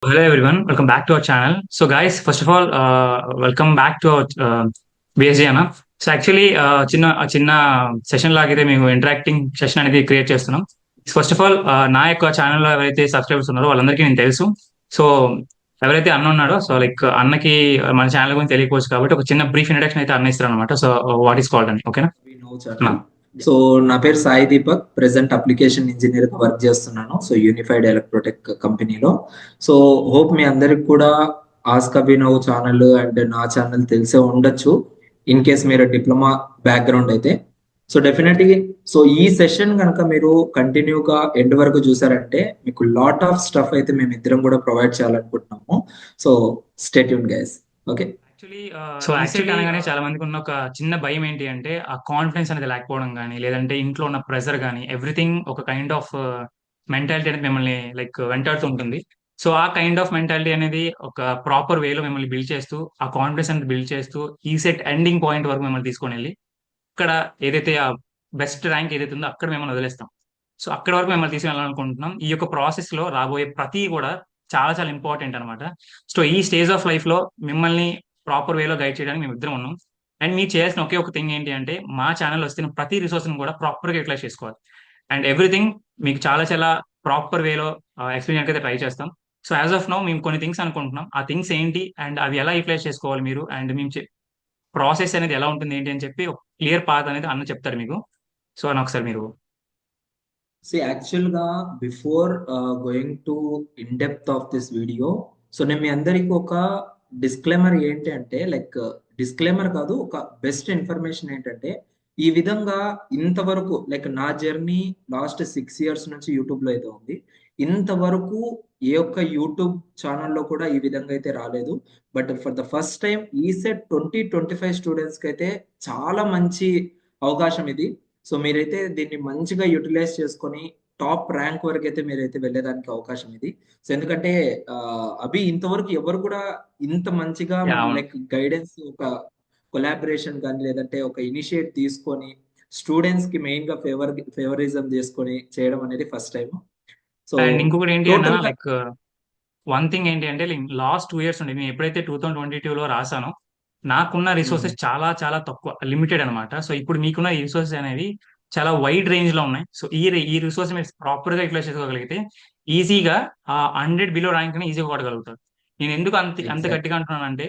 Hello everyone, welcome back to our channel. So guys, first of all, welcome back to our BSG అన్న. So actually చిన్న session లాగైతే మేము interacting session అనేది create చేస్తున్నాం. First of all నా యొక్క ఛానల్లో ఎవరైతే సబ్స్క్రైబర్స్ ఉన్నారో వాళ్ళందరికీ నేను తెలుసు. సో ఎవరైతే అన్న ఉన్నాడో సో లైక్ అన్నకి మన ఛానల్ గురించి తెలియకపోవచ్చు కాబట్టి ఒక చిన్న బ్రీఫ్ ఇంట్రడక్షన్ అయితే అన్న ఇస్తారు అనమాట. సో వాట్ ఈస్ కాల్డ్ అని ఓకేనా We know channel. సో నా పేరు Sai Deepak, present application engineer గా వర్క్ చేస్తున్నాను. సో యూనిఫైడ్ ఎలక్ట్రోటెక్ కంపెనీలో. సో హోప్ మీ అందరికి కూడా ఆస్క్ అభినవ్ ఛానల్ అండ్ నా ఛానల్ తెలిసే ఉండొచ్చు. ఇన్ కేస్ మీరు డిప్లొమా బ్యాక్గ్రౌండ్ అయితే సో డెఫినెట్లీ సో ఈ సెషన్ కనుక మీరు కంటిన్యూగా ఎండ్ వరకు చూసారంటే మీకు లాట్ ఆఫ్ స్టఫ్ అయితే మేము ఇద్దరం కూడా ప్రొవైడ్ చేయాలనుకుంటున్నాము. So stay tune guys. Okay. Actually అనగానే చాలా మందికి ఉన్న ఒక చిన్న భయం ఏంటి అంటే ఆ కాన్ఫిడెన్స్ అనేది లేకపోవడం కానీ లేదంటే ఇంట్లో ఉన్న ప్రెషర్ కానీ ఎవ్రీథింగ్ ఒక కైండ్ ఆఫ్ మెంటాలిటీ అనేది మిమ్మల్ని లైక్ వెంటాడుతూ ఉంటుంది. సో ఆ కైండ్ ఆఫ్ మెంటాలిటీ అనేది ఒక ప్రాపర్ వేలో మిమ్మల్ని బిల్డ్ చేస్తూ ఆ కాన్ఫిడెన్స్ అనేది బిల్డ్ చేస్తూ ఈ సెట్ ఎండింగ్ పాయింట్ వరకు మిమ్మల్ని తీసుకొని వెళ్ళి అక్కడ ఏదైతే ఆ బెస్ట్ ర్యాంక్ ఏదైతే ఉందో అక్కడ మిమ్మల్ని వదిలేస్తాం. సో అక్కడ వరకు మిమ్మల్ని తీసుకెళ్ళాలనుకుంటున్నాం. ఈ యొక్క ప్రాసెస్ లో రాబోయే ప్రతి కూడా చాలా చాలా ఇంపార్టెంట్ అనమాట. సో ఈ స్టేజ్ ఆఫ్ లైఫ్ లో మిమ్మల్ని ప్రాపర్ వేలో గైడ్ చేయడానికి మేము ఇద్దరం ఉన్నాం. అండ్ మీరు చేయాల్సిన ఒకే ఒక థింగ్ ఏంటి అంటే మా ఛానల్ వస్తున్న ప్రతి రిసోర్స్ కూడా ప్రాపర్ గా యూటిలైజ్ చేసుకోవాలి. అండ్ ఎవ్రీథింగ్ మీకు చాలా చాలా ప్రాపర్ వేలో ఎక్స్ప్లెయిన్ అయితే ట్రై చేస్తాం. సో యాజ్ ఆఫ్ నౌ మేము కొన్ని థింగ్స్ అనుకుంటున్నాం. ఆ థింగ్స్ ఏంటి అండ్ అవి ఎలా యూటిలైజ్ చేసుకోవాలి మీరు అండ్ మేము ప్రాసెస్ అనేది ఎలా ఉంటుంది ఏంటి అని చెప్పి ఒక క్లియర్ పాత్ అనేది అన్న చెప్తారు మీకు. సో అని ఒకసారి మీరు యాక్చువల్ గా before going to in depth of this video, so నేను మీ అందరికి ఒక డిస్క్లైమర్ ఏంటి అంటే లైక్ డిస్క్లైమర్ కాదు, ఒక బెస్ట్ ఇన్ఫర్మేషన్ ఏంటంటే ఈ విధంగా ఇంతవరకు లైక్ నా జర్నీ లాస్ట్ 6 years నుంచి యూట్యూబ్ లో అయితే ఉంది. ఇంతవరకు ఏ ఒక్క యూట్యూబ్ ఛానల్లో కూడా ఈ విధంగా అయితే రాలేదు. But for the first time ఈ సెట్ 2025 స్టూడెంట్స్ కి అయితే చాలా మంచి అవకాశం ఇది. సో మీరైతే దీన్ని మంచిగా యూటిలైజ్ చేసుకొని టాప్ ర్యాంక్ వరకు అయితే మీరైతే వెళ్ళేదానికి అవకాశం ఇది. సో ఎందుకంటే అభి ఇంతవరకు ఎవరు కూడా ఇంత మంచిగా లైక్ గైడెన్స్, ఒక కొలాబరేషన్ కానీ లేదంటే ఒక ఇనిషియేట్ తీసుకొని స్టూడెంట్స్ కి మెయిన్ గా ఫేవరిజం చేసుకొని చేయడం అనేది ఫస్ట్ టైం. సో అండ్ ఇంకొకటి ఏంటి అన్న లైక్ వన్ థింగ్ ఏంటి అంటే లాస్ట్ 2 years ఉండి నేను ఎప్పుడైతే 2022లో రాసానో నాకున్న రిసోర్సెస్ చాలా చాలా తక్కువ లిమిటెడ్ అనమాట. సో ఇప్పుడు మీకున్న రిసోర్సెస్ అనేవి చాలా వైడ్ రేంజ్ లో ఉన్నాయి. సో ఈ రిసోర్స్ మీరు ప్రాపర్ గా యూటిలైజ్ చేసుకోగలిగితే ఈజీగా ఆ 100 బిలో ర్యాంక్ ని ఈజీగా కొట్టగలుగుతారు. నేను ఎందుకు అంత గట్టిగా అంటున్నాను అంటే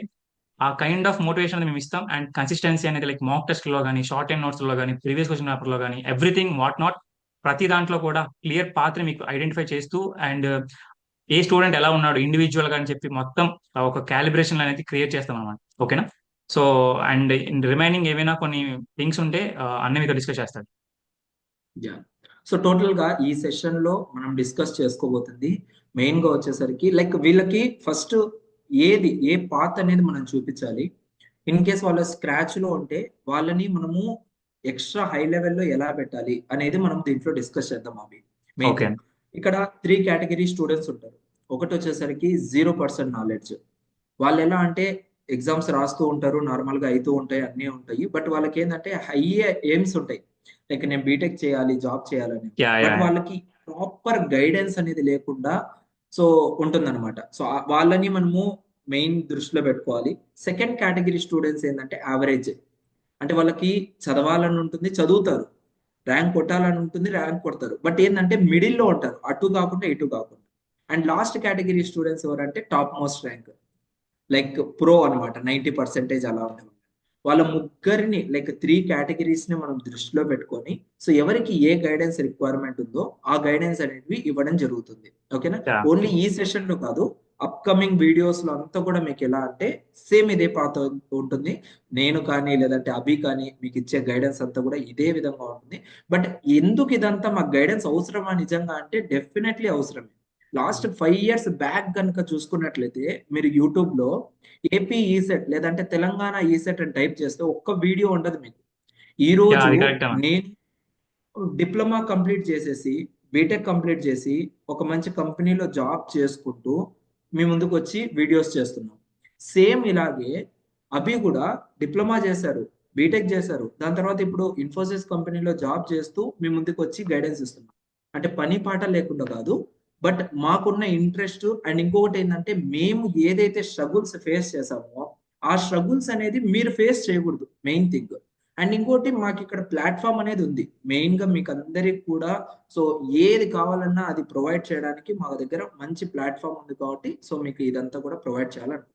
ఆ కైండ్ ఆఫ్ మోటివేషన్ అనేది మేము ఇస్తాం. అండ్ కన్సిస్టెన్సీ అనేది లైక్ మాక్ టెస్ట్ లో కానీ షార్ట్ అండ్ నోట్స్ లో కానీ ప్రీవియస్ క్వశ్చన్ పేపర్ లో కానీ ఎవ్రీథింగ్ వాట్ నాట్ ప్రతి దాంట్లో కూడా క్లియర్ పాత్ర మీకు ఐడెంటిఫై చేస్తూ అండ్ ఏ స్టూడెంట్ ఎలా ఉన్నాడు ఇండివిజువల్ గా అని చెప్పి మొత్తం ఒక క్యాలిబ్రేషన్ అనేది క్రియేట్ చేస్తాం అనమాట. ఓకేనా. సో అండ్ రిమైనింగ్ ఏమైనా కొన్ని థింగ్స్ ఉంటే అన్నీ మీతో డిస్కస్ చేస్తాడు. సో టోటల్ గా ఈ సెషన్ లో మనం డిస్కస్ చేసుకోబోతుంది మెయిన్ గా వచ్చేసరికి లైక్ వీళ్ళకి ఫస్ట్ ఏ పాత్ అనేది మనం చూపించాలి. ఇన్ కేస్ వాళ్ళ స్క్రాచ్ లో ఉంటే వాళ్ళని మనము ఎక్స్ట్రా హై లెవెల్లో ఎలా పెట్టాలి అనేది మనం దీంట్లో డిస్కస్ చేద్దాం. అవి మెయిన్ ఇక్కడ 3 కేటగిరీ స్టూడెంట్స్ ఉంటారు. ఒకటి వచ్చేసరికి 0% నాలెడ్జ్. వాళ్ళు ఎలా అంటే ఎగ్జామ్స్ రాస్తూ ఉంటారు, నార్మల్ గా అవుతూ ఉంటాయి, అన్నీ ఉంటాయి. బట్ వాళ్ళకి ఏంటంటే హై ఎయిమ్స్ ఉంటాయి, లైక్ నేను బీటెక్ చేయాలి, జాబ్ చేయాలని. బట్ వాళ్ళకి ప్రాపర్ గైడెన్స్ అనేది లేకుండా సో ఉంటుందన్నమాట. సో వాళ్ళని మనము మెయిన్ దృష్టిలో పెట్టుకోవాలి. సెకండ్ కేటగిరీ స్టూడెంట్స్ ఏంటంటే యావరేజ్, అంటే వాళ్ళకి చదవాలని ఉంటుంది, చదువుతారు, ర్యాంక్ కొట్టాలని ఉంటుంది, ర్యాంక్ కొడతారు, బట్ ఏంటంటే మిడిల్లో ఉంటారు, అటు కాకుండా ఇటు కాకుండా. అండ్ లాస్ట్ కేటగిరీ స్టూడెంట్స్ ఎవరంటే top most rank, like pro అనమాట, 90% అలా ఉండేవాళ్ళు. వాళ్ళ ముగ్గురిని లైక్ 3 కేటగిరీస్ ని మనం దృష్టిలో పెట్టుకొని సో ఎవరికి ఏ గైడెన్స్ రిక్వైర్మెంట్ ఉందో ఆ గైడెన్స్ అనేవి ఇవ్వడం జరుగుతుంది. ఓకేనా. ఓన్లీ ఈ సెషన్ లో కాదు, అప్కమింగ్ వీడియోస్ లో అంతా కూడా మీకు ఎలా అంటే సేమ్ ఇదే పాత ఉంటుంది. నేను కానీ లేదంటే అభి కానీ మీకు ఇచ్చే గైడెన్స్ అంతా కూడా ఇదే విధంగా ఉంటుంది. బట్ ఎందుకు ఇదంతా మాకు గైడెన్స్ అవసరమా నిజంగా అంటే డెఫినెట్లీ అవసరమే. లాస్ట్ 5 years బ్యాక్ కనుక చూసుకున్నట్లయితే మీరు యూట్యూబ్ లో ఏపీ ఈసెట్ లేదంటే తెలంగాణ ఈసెట్ అని టైప్ చేస్తే ఒక్క వీడియో ఉండదు మీకు. ఈ రోజు నేను డిప్లొమా కంప్లీట్ చేసేసి బీటెక్ కంప్లీట్ చేసి ఒక మంచి కంపెనీలో జాబ్ చేసుకుంటూ మీ ముందుకు వచ్చి వీడియోస్ చేస్తున్నాం. సేమ్ ఇలాగే అభి కూడా డిప్లొమా చేశారు, బీటెక్ చేశారు, దాని తర్వాత ఇప్పుడు ఇన్ఫోసిస్ కంపెనీలో జాబ్ చేస్తూ మీ ముందుకు వచ్చి గైడెన్స్ ఇస్తున్నాం. అంటే పని పాట లేకుండా కాదు, బట్ మాకున్న ఇంట్రెస్ట్ అండ్ ఇంకొకటి ఏంటంటే మేము ఏదైతే స్ట్రగుల్స్ ఫేస్ చేసామో ఆ స్ట్రగుల్స్ అనేది మీరు ఫేస్ చేయకూడదు, మెయిన్ థింగ్. అండ్ ఇంకోటి మాకు ఇక్కడ ప్లాట్ఫామ్ అనేది ఉంది మెయిన్ గా మీకు అందరికి కూడా. సో ఏది కావాలన్నా అది ప్రొవైడ్ చేయడానికి మా దగ్గర మంచి ప్లాట్ఫామ్ ఉంది కాబట్టి సో మీకు ఇదంతా కూడా ప్రొవైడ్ చేయాలని.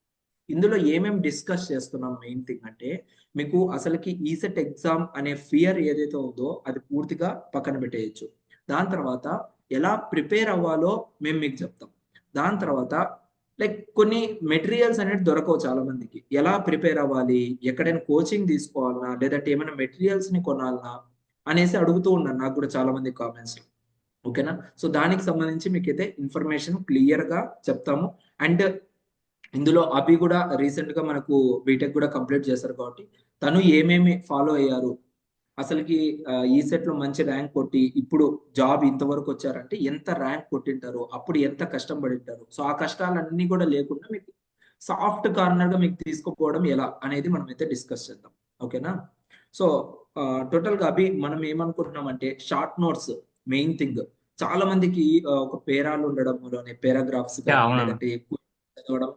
ఇందులో ఏమేమి డిస్కస్ చేస్తున్నాం మెయిన్ థింగ్ అంటే, మీకు అసలుకి ఈసెట్ ఎగ్జామ్ అనే ఫియర్ ఏదైతే ఉందో అది పూర్తిగా పక్కన పెట్టేయచ్చు. దాని తర్వాత ఎలా ప్రిపేర్ అవ్వాలో మేము మీకు చెప్తాం. దాని తర్వాత లైక్ కొన్ని మెటీరియల్స్ అనేది దొరకవు చాలా మందికి, ఎలా ప్రిపేర్ అవ్వాలి, ఎక్కడైనా కోచింగ్ తీసుకోవాలన్నా లేదంటే ఏమైనా మెటీరియల్స్ ని కొనాలన్నా అనేసి అడుగుతూ ఉన్నారు నాకు కూడా చాలా మంది కామెంట్స్. ఓకేనా? సో దానికి సంబంధించి మీకైతే ఇన్ఫర్మేషన్ క్లియర్ గా చెప్తాము. అండ్ ఇందులో అభి కూడా రీసెంట్ గా మనకు బీటెక్ కూడా కంప్లీట్ చేశారు కాబట్టి తను ఏమేమి ఫాలో అయ్యారు, అసలుకి ఈ సెట్ లో మంచి ర్యాంక్ కొట్టి ఇప్పుడు జాబ్ ఇంతవరకు వచ్చారంటే ఎంత ర్యాంక్ కొట్టింటారు, అప్పుడు ఎంత కష్టం పడింటారు. సో ఆ కష్టాలన్నీ కూడా లేకుండా మీకు సాఫ్ట్ కార్నర్ గా మీకు తీసుకుపోవడం ఎలా అనేది మనం అయితే డిస్కస్ చేద్దాం. ఓకేనా? సో టోటల్ గా అభి మనం ఏమనుకుంటున్నాం అంటే షార్ట్ నోట్స్ మెయిన్ థింగ్. చాలా మందికి ఒక పేరాలు ఉండడంలోనే పారాగ్రాఫ్స్ యా, కానీ అవునన్నా. లేదంటే ఎక్కువ చదవడం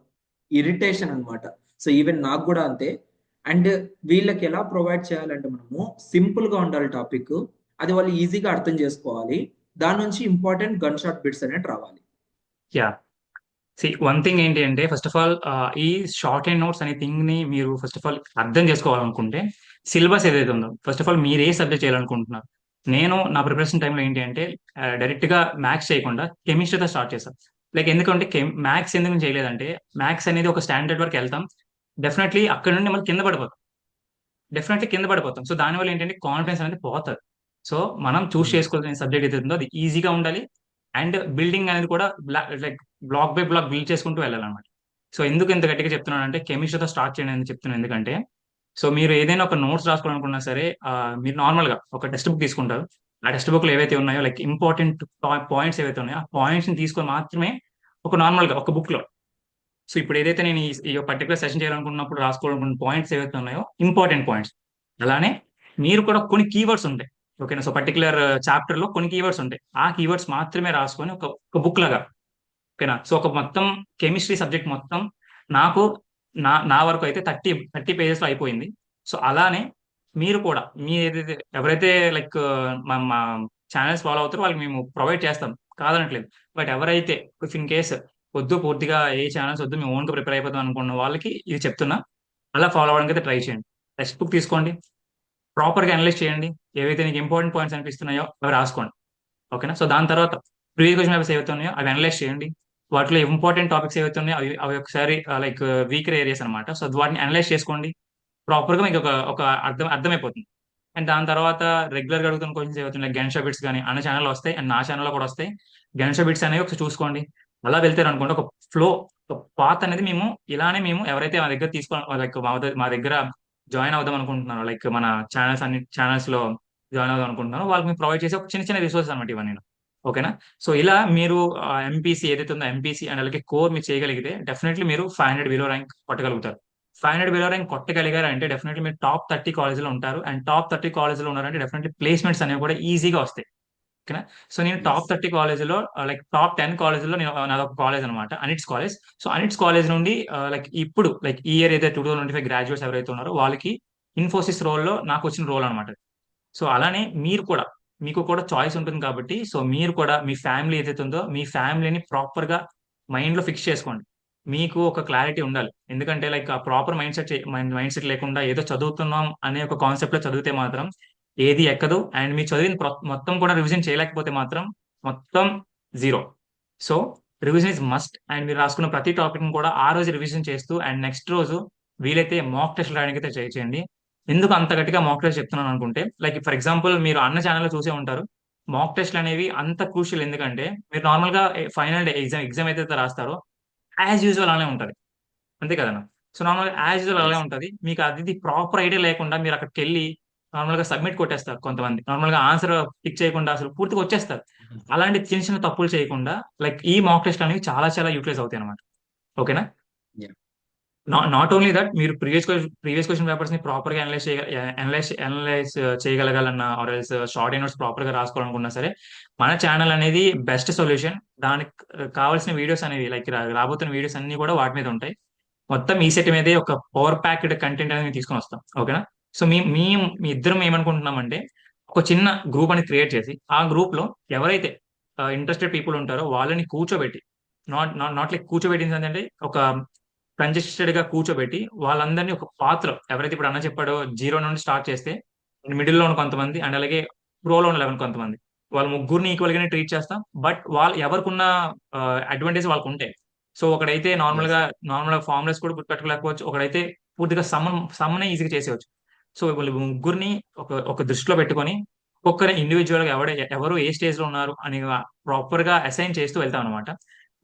ఇరిటేషన్ అన్నమాట. సో ఈవెన్ నాకు కూడా అంతే. అండ్ వీళ్ళకి ఎలా ప్రొవైడ్ చేయాలంటే మనము సింపుల్ గా ఉండాలి టాపిక్, అది వాళ్ళు ఈజీగా అర్థం చేసుకోవాలి, దాని నుంచి ఇంపార్టెంట్ గన్ షాట్ బిట్స్ అనేవి రావాలి. యా, వన్ థింగ్ ఏంటి అంటే, ఫస్ట్ ఆఫ్ ఆల్ ఈ షార్ట్ అండ్ నోట్స్ అనే థింగ్ ని మీరు ఫస్ట్ ఆఫ్ ఆల్ అర్థం చేసుకోవాలనుకుంటే, సిలబస్ ఏదైతే ఉందో ఫస్ట్ ఆఫ్ ఆల్ మీరు ఏ సబ్జెక్ట్ చేయాలనుకుంటున్నారు. నేను నా ప్రిపరేషన్ టైంలో ఏంటి అంటే డైరెక్ట్ గా మ్యాథ్స్ చేయకుండా కెమిస్ట్రీతో స్టార్ట్ చేశాను. లైక్ ఎందుకంటే మ్యాథ్స్ ఎందుకు చేయలేదంటే, మ్యాథ్స్ అనేది ఒక స్టాండర్డ్ వరకు వెళ్తాం, డెఫినెట్లీ అక్కడ నుండి మళ్ళీ కింద పడిపోతాం. సో దానివల్ల ఏంటంటే కాన్ఫిడెన్స్ అనేది పోతుంది. సో మనం చూస్ చేసుకోవాల్సిన సబ్జెక్ట్ ఏదైతే ఉందో అది ఈజీగా ఉండాలి. అండ్ బిల్డింగ్ అనేది కూడా like block by block build చేసుకుంటూ వెళ్ళాలన్నమాట. సో ఎందుకు ఇంత గట్టిగా చెప్తున్నాను అంటే, కెమిస్ట్రీతో స్టార్ట్ చేయండి అని చెప్తున్నాను. ఎందుకంటే సో మీరు ఏదైనా ఒక నోట్స్ రాసుకోవాలనుకున్నా సరే, మీరు నార్మల్ గా ఒక టెక్స్ట్ బుక్ తీసుకుంటారు. ఆ టెక్స్ట్ బుక్ లో ఏవైతే ఉన్నాయో లైక్ ఇంపార్టెంట్ పాయింట్స్ ఏవైతే ఉన్నాయో ఆ పాయింట్స్ ని తీసుకొని మాత్రమే ఒక నార్మల్ గా ఒక బుక్ లో. సో ఇప్పుడు ఏదైతే నేను ఈ పర్టికులర్ సెషన్ చేయాలనుకున్నప్పుడు రాసుకోవాలనుకున్న పాయింట్స్ ఏవైతే ఉన్నాయో ఇంపార్టెంట్ పాయింట్స్, అలానే మీరు కూడా కొన్ని కీవర్డ్స్ ఉంటాయి. ఓకేనా? సో పర్టికులర్ చాప్టర్ లో కొన్ని కీవర్డ్స్ ఉంటాయి, ఆ కీవర్డ్స్ మాత్రమే రాసుకొని ఒక బుక్ లాగా. ఓకేనా? సో ఒక మొత్తం కెమిస్ట్రీ సబ్జెక్ట్ మొత్తం నాకు నా వరకు అయితే 30 పేజెస్ లో అయిపోయింది. సో అలానే మీరు కూడా మీ ఏదైతే ఎవరైతే లైక్ మా ఛానల్స్ ఫాలో అవుతారో వాళ్ళకి మేము ప్రొవైడ్ చేస్తాం, కాదనట్లేదు. బట్ ఎవరైతే ఇఫ్ ఇన్ కేస్ వద్దు, పూర్తిగా ఏ ఛానల్స్ వద్దు, మేము ఓన్ గా ప్రిపేర్ అయిపోతాం అనుకున్న వాళ్ళకి ఇది చెప్తున్నా, అలా ఫాలో అవ్వడానికి అయితే ట్రై చేయండి. టెక్స్ట్ బుక్ తీసుకోండి, ప్రాపర్ గా అనలైజ్ చేయండి, ఏవైతే నీకు ఇంపార్టెంట్ పాయింట్స్ అనిపిస్తున్నాయో అవి రాసుకోండి. ఓకేనా? సో దాని తర్వాత ప్రీవియస్ క్వశ్చన్ పేపర్స్ ఏవైతే ఉన్నాయో అవి అనలైజ్ చేయండి. వాటిలో ఇంపార్టెంట్ టాపిక్స్ ఏవైతే ఉన్నాయో అవి అవి ఒకసారి లైక్ వీకర్ ఏరియాస్ అనమాట. సో వాటిని అనలైజ్ చేసుకోండి. ప్రాపర్ గా మీకు ఒక అర్థమైపోతుంది. అండ్ దాని తర్వాత రెగ్యులర్ గా అడుగుతున్న క్వశ్చన్స్ ఏవైతే ఉన్నాయి, గణేష్ బిట్స్ కానీ అన్న ఛానల్లో వస్తాయి అండ్ నా ఛానల్లో కూడా వస్తాయి. గణేష్ బిట్స్ అనేవి ఒకసారి చూసుకోండి. అలా వెళ్తారు అనుకోండి, ఒక ఫ్లో, ఒక పాత్ అనేది మేము ఎవరైతే మా దగ్గర లైక్ మా దగ్గర జాయిన్ అవుదాం అనుకుంటున్నారో, లైక్ మన ఛానల్స్ లో జాయిన్ అవుదాం అనుకుంటున్నారో వాళ్ళకి మేము ప్రొవైడ్ చేసే ఒక చిన్న చిన్న రిసోర్సెస్ అనమాట ఇవన్నీ. ఓకేనా? సో ఇలా మీరు ఎంపీసీ ఏదైతే ఉందో ఎంపీసీ అండ్ అలాగే కోర్ మీరు చేయగలిగితే డెఫినెట్లీ మీరు 500 బిలో ర్యాంక్ కొట్టగలుగుతారు. 500 బిలో ర్యాంక్ కొట్టగలిగారు అంటే డెఫినెట్లీ మీరు టాప్ 30 కాలేజీలో ఉంటారు. అండ్ టాప్ 30 కాలేజీలో ఉన్నారంటే డెఫినెట్లీ ప్లేస్మెంట్స్ అనేవి కూడా ఈజీగా వస్తాయి. ఓకేనా? సో నేను టాప్ ఎస్. 30 కాలేజీలో లైక్ టాప్ 10 కాలేజీలో నేను నాదొక కాలేజ్ అనమాట, ANITS college. So ANITS college నుండి లైక్ ఇప్పుడు లైక్ ఈ ఇయర్ ఏదైతే 2025 గ్రాడ్యుయేట్స్ ఎవరైతే ఉన్నారో వాళ్ళకి ఇన్ఫోసిస్ రోల్లో నాకు వచ్చిన రోల్ అనమాట. సో అలానే మీరు కూడా, మీకు కూడా చాయిస్ ఉంటుంది కాబట్టి, సో మీరు కూడా మీ ఫ్యామిలీ ఏదైతే ఉందో మీ ఫ్యామిలీని ప్రాపర్ గా మైండ్ లో ఫిక్స్ చేసుకోండి. మీకు ఒక క్లారిటీ ఉండాలి. ఎందుకంటే లైక్ ఆ ప్రాపర్ మైండ్ సెట్ లేకుండా ఏదో చదువుతున్నాం అనే ఒక కాన్సెప్ట్ లో చదివితే మాత్రం ఏది ఎక్కదు. అండ్ మీరు చదివిన మొత్తం కూడా రివిజన్ చేయలేకపోతే మాత్రం మొత్తం zero. So revision is must. And మీరు రాసుకున్న ప్రతి టాపిక్ కూడా ఆ రోజు రివిజన్ చేస్తూ అండ్ నెక్స్ట్ రోజు వీలైతే మాక్ టెస్ట్ రాయడానికి అయితే ట్రై చేయండి. ఎందుకు అంత గట్టిగా మాక్ టెస్ట్ చెప్తున్నాను అనుకుంటే, లైక్ ఫర్ ఎగ్జాంపుల్ మీరు అన్న ఛానల్లో చూసే ఉంటారు, మాక్ టెస్ట్లు అనేవి అంత క్రూషియల్. ఎందుకంటే మీరు నార్మల్ గా ఫైనల్ డే ఎగ్జామ్ ఏదైతే రాస్తారో యాజ్ యూజువల్ అలానే ఉంటది, అంతే కదన్నా? సో నార్మల్ యాజ్ యూజువల్ అలానే ఎస్. ఉంటది. మీకు అది ప్రాపర్ ఐడియా లేకుండా మీరు అక్కడికి వెళ్ళి నార్మల్ గా సబ్మిట్ కొట్టేస్తారు. కొంతమంది నార్మల్ గా ఆన్సర్ పిక్ చేయకుండా అసలు పూర్తిగా వచ్చేస్తారు. అలాంటి చిన్న చిన్న తప్పులు చేయకుండా లైక్ ఈ మాక్ టెస్ట్ అనేవి చాలా చాలా యూటిలైజ్ అవుతాయి అనమాట. ఓకేనా? నాట్ ఓన్లీ దట్, మీరు ప్రీవియస్ క్వశ్చన్ పేపర్స్ ని ప్రాపర్ గా అనలైజ్ చేయగలగాలన్నా, or else short and notes proper గా రాసుకోవాలనుకున్నా సరే, మన ఛానల్ అనేది బెస్ట్ సొల్యూషన్. దానికి కావాల్సిన వీడియోస్ అనేవి లైక్ రాబోతున్న వీడియోస్ అన్ని కూడా వాటి మీద ఉంటాయి. మొత్తం ఈ సెట్ మీదే ఒక పవర్ ప్యాక్డ్ కంటెంట్ అనేది మేము తీసుకొని వస్తాం. ఓకేనా? సో మీ ఇద్దరం ఏమనుకుంటున్నామంటే, ఒక చిన్న గ్రూప్ అని క్రియేట్ చేసి, ఆ గ్రూప్ లో ఎవరైతే ఇంట్రెస్టెడ్ పీపుల్ ఉంటారో వాళ్ళని కూర్చోబెట్టి, నాట్ నాట్ నాట్ లైక్ కూర్చోబెట్టింది అంటే ఒక కంజెస్టెడ్ గా కూర్చోబెట్టి వాళ్ళందరినీ ఒక పాత్ర, ఎవరైతే ఇప్పుడు అన్న చెప్పాడో జీరో నుండి స్టార్ట్ చేస్తే మిడిల్ లో ఉన్న కొంతమంది అండ్ అలాగే ప్రోలో ఉన్న లెవెన్ కొంతమంది, వాళ్ళ ముగ్గురిని ఈక్వల్ గానే ట్రీట్ చేస్తాం. బట్ వాళ్ళు ఎవరికున్న అడ్వాంటేజ్ వాళ్ళకు ఉంటాయి. సో ఒకడైతే ఎస్. నార్మల్ గా ఫార్ములాస్ కూడా గుర్తుపెట్టుకోలేకపోవచ్చు, ఒకడైతే పూర్తిగా సమ్మనే ఈజీగా చేసేవచ్చు. సో వీళ్ళు ముగ్గురిని ఒక దృష్టిలో పెట్టుకొని ఒక్కొక్కరి ఇండివిజువల్ గా ఎవరు ఏ స్టేజ్ లో ఉన్నారు అని ప్రాపర్ గా అసైన్ చేస్తూ వెళ్తాం అనమాట.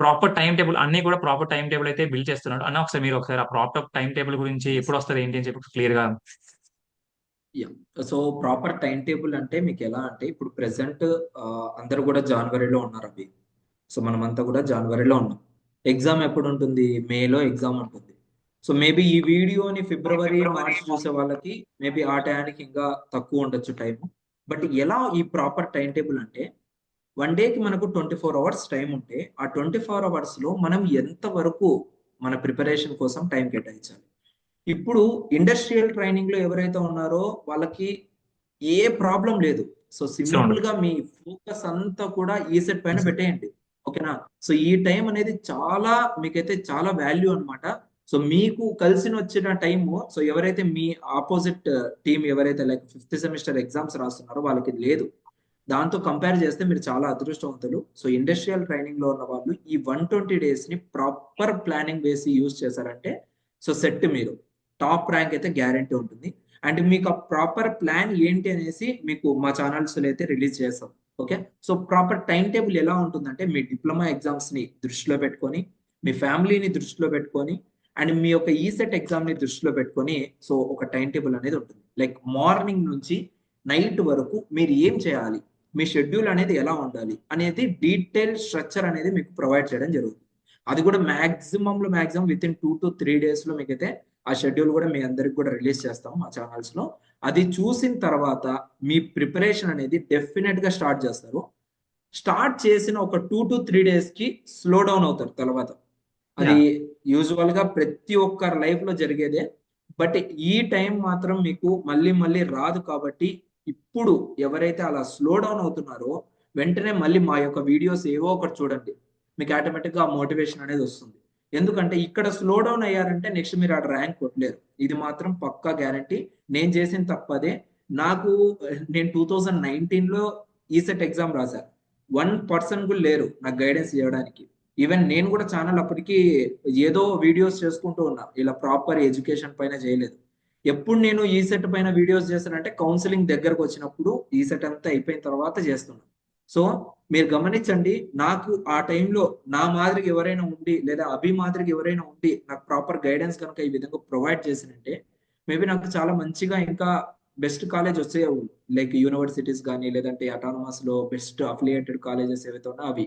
ప్రాపర్ టైం టేబుల్ అన్ని కూడా ప్రాపర్ టైం టేబుల్ అయితే బిల్డ్ చేస్తున్నాడు అన్న. ఒకసారి మీరు ఒకసారి ఆ ప్రాపర్ టైం టేబుల్ గురించి ఎస్. ఎప్పుడు వస్తుంది ఏంటి అని చెప్పి క్లియర్ గా. Yeah. So proper time table అంటే మీకు ఎలా అంటే, ఇప్పుడు ప్రెసెంట్ అందరూ కూడా జనవరిలో ఉన్నారు అవి. సో మనమంతా కూడా జనవరిలో ఉన్నాం. ఎగ్జామ్ ఎప్పుడు ఉంటుంది? మేలో ఎగ్జామ్ ఉంటుంది. సో మేబీ ఈ వీడియోని ఫిబ్రవరి మార్చ్ చూసే వాళ్ళకి మేబీ ఆ టయానికి ఇంకా తక్కువ ఉండొచ్చు టైం. బట్ ఎలా ఈ ప్రాపర్ టైం టేబుల్ అంటే, వన్ డేకి మనకు 24 hours టైం ఉంటే, ఆ 24 hours లో మనం ఎంత వరకు మన ప్రిపరేషన్ కోసం టైం కేటాయించాలి. ఇప్పుడు ఇండస్ట్రియల్ ట్రైనింగ్ లో ఎవరైతే ఉన్నారో వాళ్ళకి ఏ ప్రాబ్లం లేదు. సో సింపుల్ ఉండదు. గా మీ ఫోకస్ అంతా కూడా ఈ సెట్ పైన పెట్టేయండి. ఓకేనా? సో ఈ టైం అనేది చాలా మీకైతే చాలా వాల్యూ అన్నమాట. సో మీకు కలిసి వచ్చిన టైము, సో ఎవరైతే మీ ఆపోజిట్ టీం ఎవరైతే లైక్ 5th సెమిస్టర్ ఎగ్జామ్స్ రాస్తున్నారో వాళ్ళకి ఇది లేదు. దాంతో కంపేర్ చేస్తే మీరు చాలా అదృష్టవంతులు. సో ఇండస్ట్రియల్ ట్రైనింగ్ లో ఉన్న వాళ్ళు ఈ 120 days ని ప్రాపర్ ప్లానింగ్ వేసి యూజ్ చేశారంటే, సో సెట్ మీరు టాప్ ర్యాంక్ అయితే గ్యారంటీ ఉంటుంది. అండ్ మీకు ఆ ప్రాపర్ ప్లాన్ ఏంటి అనేసి మీకు మా ఛానల్స్ లో అయితే రిలీజ్ చేస్తాం. Okay. So proper time table ఎలా ఉంటుందంటే, మీ డిప్లొమా ఎగ్జామ్స్ ని దృష్టిలో పెట్టుకొని, మీ ఫ్యామిలీని దృష్టిలో పెట్టుకొని, అండ్ మీ యొక్క ఈసెట్ ఎగ్జామ్ ని దృష్టిలో పెట్టుకొని, సో ఒక టైం టేబుల్ అనేది ఉంటుంది. లైక్ మార్నింగ్ నుంచి నైట్ వరకు మీరు ఏం చేయాలి, మీ షెడ్యూల్ అనేది ఎలా ఉండాలి అనేది డీటెయిల్ స్ట్రక్చర్ అనేది మీకు ప్రొవైడ్ చేయడం జరుగుతుంది. అది కూడా maximum with in 2 to 3 days లో మీకైతే ఆ షెడ్యూల్ కూడా మీ అందరికి కూడా రిలీజ్ చేస్తాం మా ఛానల్స్ లో. అది చూసిన తర్వాత మీ ప్రిపరేషన్ అనేది డెఫినెట్ గా స్టార్ట్ చేస్తారు. స్టార్ట్ చేసిన ఒక 2 to 3 days కి స్లో డౌన్ అవుతారు తర్వాత. అది యూజువల్ గా ప్రతి ఒక్కరి లైఫ్ లో జరిగేదే. బట్ ఈ టైం మాత్రం మీకు మళ్ళీ మళ్ళీ రాదు. కాబట్టి ఇప్పుడు ఎవరైతే అలా స్లో డౌన్ అవుతున్నారో, వెంటనే మళ్ళీ మా యొక్క వీడియోస్ ఏవో ఒకటి చూడండి. మీకు ఆటోమేటిక్ గా మోటివేషన్ అనేది వస్తుంది. ఎందుకంటే ఇక్కడ స్లో డౌన్ అయ్యారంటే నెక్స్ట్ మీరు ఆడ ర్యాంక్ కొట్టలేరు. ఇది మాత్రం పక్కా గ్యారంటీ. నేను చేసిన తప్పదే. నాకు నేను 2019 లో ఈసెట్ ఎగ్జామ్ రాశా. 1% కూడా లేరు నాకు గైడెన్స్ చేయడానికి. ఈవెన్ నేను కూడా ఛానల్ అప్పటికి ఏదో వీడియోస్ చేసుకుంటూ ఉన్నా, ఇలా ప్రాపర్ ఎడ్యుకేషన్ పైన చేయలేదు. ఎప్పుడు నేను ఈ సెట్ పైన వీడియోస్ చేస్తానంటే కౌన్సిలింగ్ దగ్గరకు వచ్చినప్పుడు, ఈ సెట్ అంతా అయిపోయిన తర్వాత చేస్తున్నా. సో మీరు గమనించండి, నాకు ఆ టైంలో నా మాదిరిగా ఎవరైనా ఉండి, లేదా అభి మాదిరిగా ఎవరైనా ఉండి నాకు ప్రాపర్ గైడెన్స్ కనుక ఈ విధంగా ప్రొవైడ్ చేసినంటే, మేబీ నాకు చాలా మంచిగా ఇంకా బెస్ట్ కాలేజ్ వచ్చేవి. లైక్ యూనివర్సిటీస్ కానీ, లేదంటే అటానమస్ లో బెస్ట్ అఫిలియేటెడ్ కాలేజెస్ ఏవైతే ఉన్నా అవి.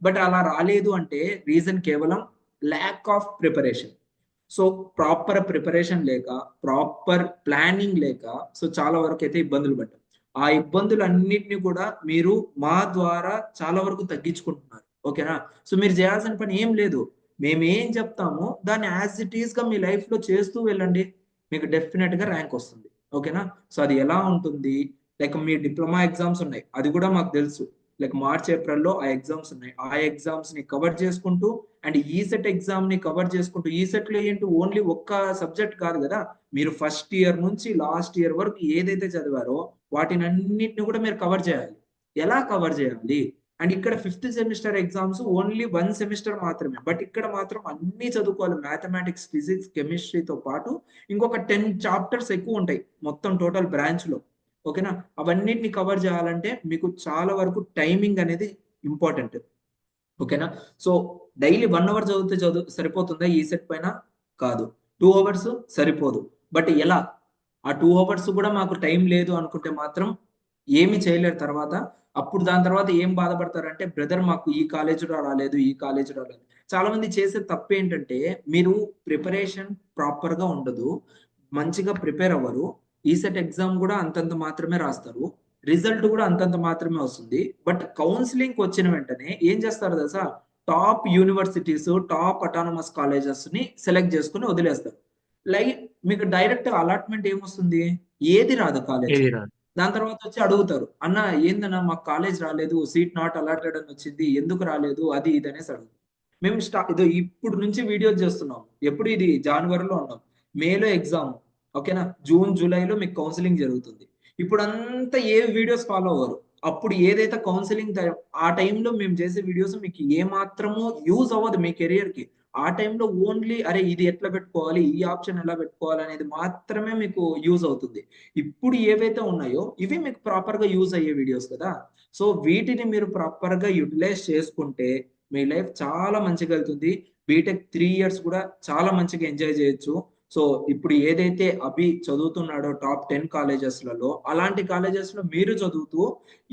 బట్ అలా రాలేదు అంటే రీజన్ కేవలం lack of preparation. So proper preparation లేక, ప్రాపర్ ప్లానింగ్ లేక, సో చాలా వరకు అయితే ఇబ్బందులు పడ్డాం. ఆ ఇబ్బందులన్నిటిని కూడా మీరు మా ద్వారా చాలా వరకు తగ్గించుకుంటున్నారు. ఓకేనా? సో మీరు చేయాల్సిన పని ఏం లేదు. మేము ఏం చెప్తామో దాన్ని యాజ్ ఇట్ ఈస్ గా మీ లైఫ్ లో చేస్తూ వెళ్ళండి. మీకు డెఫినెట్ గా ర్యాంక్ వస్తుంది. ఓకేనా? సో అది ఎలా ఉంటుంది, లైక్ మీ డిప్లొమా ఎగ్జామ్స్ ఉన్నాయి, అది కూడా మాకు తెలుసు. లైక్ మార్చ్ ఏప్రిల్లో ఆ ఎగ్జామ్స్ ఉన్నాయి. ఆ ఎగ్జామ్స్ ని కవర్ చేసుకుంటూ, అండ్ ఈ సెట్ ఎగ్జామ్ ని కవర్ చేసుకుంటూ, ఈ సెట్ లో ఏంటి ఓన్లీ ఒక్క సబ్జెక్ట్ కాదు కదా, మీరు ఫస్ట్ ఇయర్ నుంచి లాస్ట్ ఇయర్ వరకు ఏదైతే చదివారో వాటిని అన్నిటిని కూడా మీరు కవర్ చేయాలి. ఎలా కవర్ చేయాలి? అండ్ ఇక్కడ 5th semester exams only 1 semester మాత్రమే. బట్ ఇక్కడ మాత్రం అన్ని చదువుకోవాలి. మ్యాథమెటిక్స్, ఫిజిక్స్, కెమిస్ట్రీతో పాటు ఇంకొక 10 చాప్టర్స్ ఎక్కువ ఉంటాయి మొత్తం టోటల్ బ్రాంచ్ లో. ఓకేనా? అవన్నిటిని కవర్ చేయాలంటే మీకు చాలా వరకు టైమింగ్ అనేది ఇంపార్టెంట్. ఓకేనా? సో డైలీ 1 hour చదివితే సరిపోతుందా ఈ సెట్ పైన? కాదు. 2 hours సరిపోదు. బట్ ఎలా? ఆ 2 hours కూడా మాకు టైం లేదు అనుకుంటే మాత్రం ఏమి చేయలేరు తర్వాత. అప్పుడు దాని తర్వాత ఏం బాధపడతారంటే బ్రదర్ మాకు ఈ కాలేజీలో రాలేదు, ఈ కాలేజీలో రాలేదు. చాలా మంది చేసే తప్పు ఏంటంటే మీరు ప్రిపరేషన్ ప్రాపర్ గా ఉండదు, మంచిగా ప్రిపేర్ అవ్వరు, ఈసెట్ ఎగ్జామ్ కూడా అంతంత మాత్రమే రాస్తారు, రిజల్ట్ కూడా అంతంత మాత్రమే వస్తుంది. బట్ కౌన్సిలింగ్ వచ్చిన వెంటనే ఏం చేస్తారు తెలుసా, top universities, top autonomous colleges ని సెలెక్ట్ చేసుకుని వదిలేస్తారు. లైక్ మీకు డైరెక్ట్ అలాట్మెంట్ ఏమొస్తుంది, ఏది రాదు కాలేజ్. ఏది రాదు. దాని తర్వాత వచ్చి అడుగుతారు, అన్న ఏందన్నా మాకు కాలేజ్ రాలేదు, సీట్ నాట్ అలాటెడ్ అని వచ్చింది, ఎందుకు రాలేదు, అది ఇది అనేసి అడుగుతారు. మేము ఇదో ఇప్పుడు నుంచి వీడియోస్ చేస్తున్నాం, ఎప్పుడు ఇది జనవరిలో ఉన్నాం, మేలో ఎగ్జామ్, ఓకేనా, జూన్ జూలైలో మీకు కౌన్సిలింగ్ జరుగుతుంది. ఇప్పుడు అంతా ఏ వీడియోస్ ఫాలో అవ్వరు. అప్పుడు ఏదైతే కౌన్సిలింగ్ ఆ టైంలో మేము చేసే వీడియోస్ మీకు ఏ మాత్రమో యూజ్ అవ్వదు మీ కెరియర్ కి. ఆ టైంలో ఓన్లీ అరే ఇది ఎట్లా పెట్టుకోవాలి, ఈ ఆప్షన్ ఎలా పెట్టుకోవాలి అనేది మాత్రమే మీకు యూజ్ అవుతుంది. ఇప్పుడు ఏవైతే ఉన్నాయో ఇవి మీకు ప్రాపర్ గా యూజ్ అయ్యే వీడియోస్ కదా. సో వీటిని మీరు ప్రాపర్ గా యూటిలైజ్ చేసుకుంటే మీ లైఫ్ చాలా మంచిగా వెళ్తుంది. బీటెక్ 3 ఇయర్స్ కూడా చాలా మంచిగా ఎంజాయ్ చేయొచ్చు. సో ఇప్పుడు ఏదైతే అభి చదువుతున్నాడో టాప్ 10 కాలేజెస్లలో, అలాంటి కాలేజెస్ లో మీరు చదువుతూ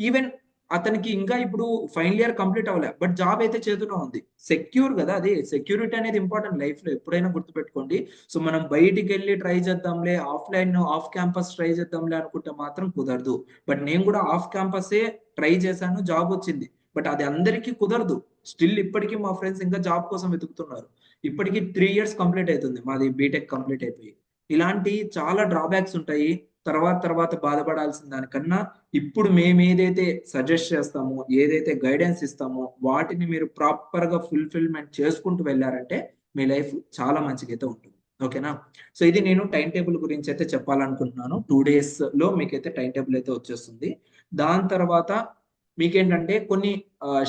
ఈవెన్ అతనికి ఇంకా ఇప్పుడు ఫైనల్ ఇయర్ కంప్లీట్ అవ్వలే, బట్ జాబ్ అయితే చేతిలో ఉంది, సెక్యూర్ కదా. అది సెక్యూరిటీ అనేది ఇంపార్టెంట్ లైఫ్ లో, ఎప్పుడైనా గుర్తుపెట్టుకోండి. సో మనం బయటికి వెళ్ళి ట్రై చేద్దాంలే, ఆఫ్లైన్ ఆఫ్ క్యాంపస్ ట్రై చేద్దాంలే అనుకుంటే మాత్రం కుదరదు. బట్ నేను కూడా ఆఫ్ క్యాంపసే ట్రై చేశాను, జాబ్ వచ్చింది. బట్ అది అందరికీ కుదరదు. స్టిల్ ఇప్పటికీ మా ఫ్రెండ్స్ ఇంకా జాబ్ కోసం వెతుకుతున్నారు. ఇప్పటికీ 3 ఇయర్స్ కంప్లీట్ అవుతుంది మాది బీటెక్ కంప్లీట్ అయిపోయి. ఇలాంటి చాలా డ్రాబ్యాక్స్ ఉంటాయి. తర్వాత తర్వాత బాధపడాల్సిన దానికన్నా ఇప్పుడు మేము ఏదైతే సజెస్ట్ చేస్తామో, ఏదైతే గైడెన్స్ ఇస్తామో వాటిని మీరు ప్రాపర్ గా ఫుల్ఫిల్మెంట్ చేసుకుంటూ వెళ్ళారంటే మీ లైఫ్ చాలా మంచిగా అయితే ఉంటుంది. ఓకేనా. సో ఇది నేను టైం టేబుల్ గురించి అయితే చెప్పాలనుకుంటున్నాను. 2 days లో మీకైతే టైం టేబుల్ అయితే వచ్చేస్తుంది. దాని తర్వాత మీకేంటంటే కొన్ని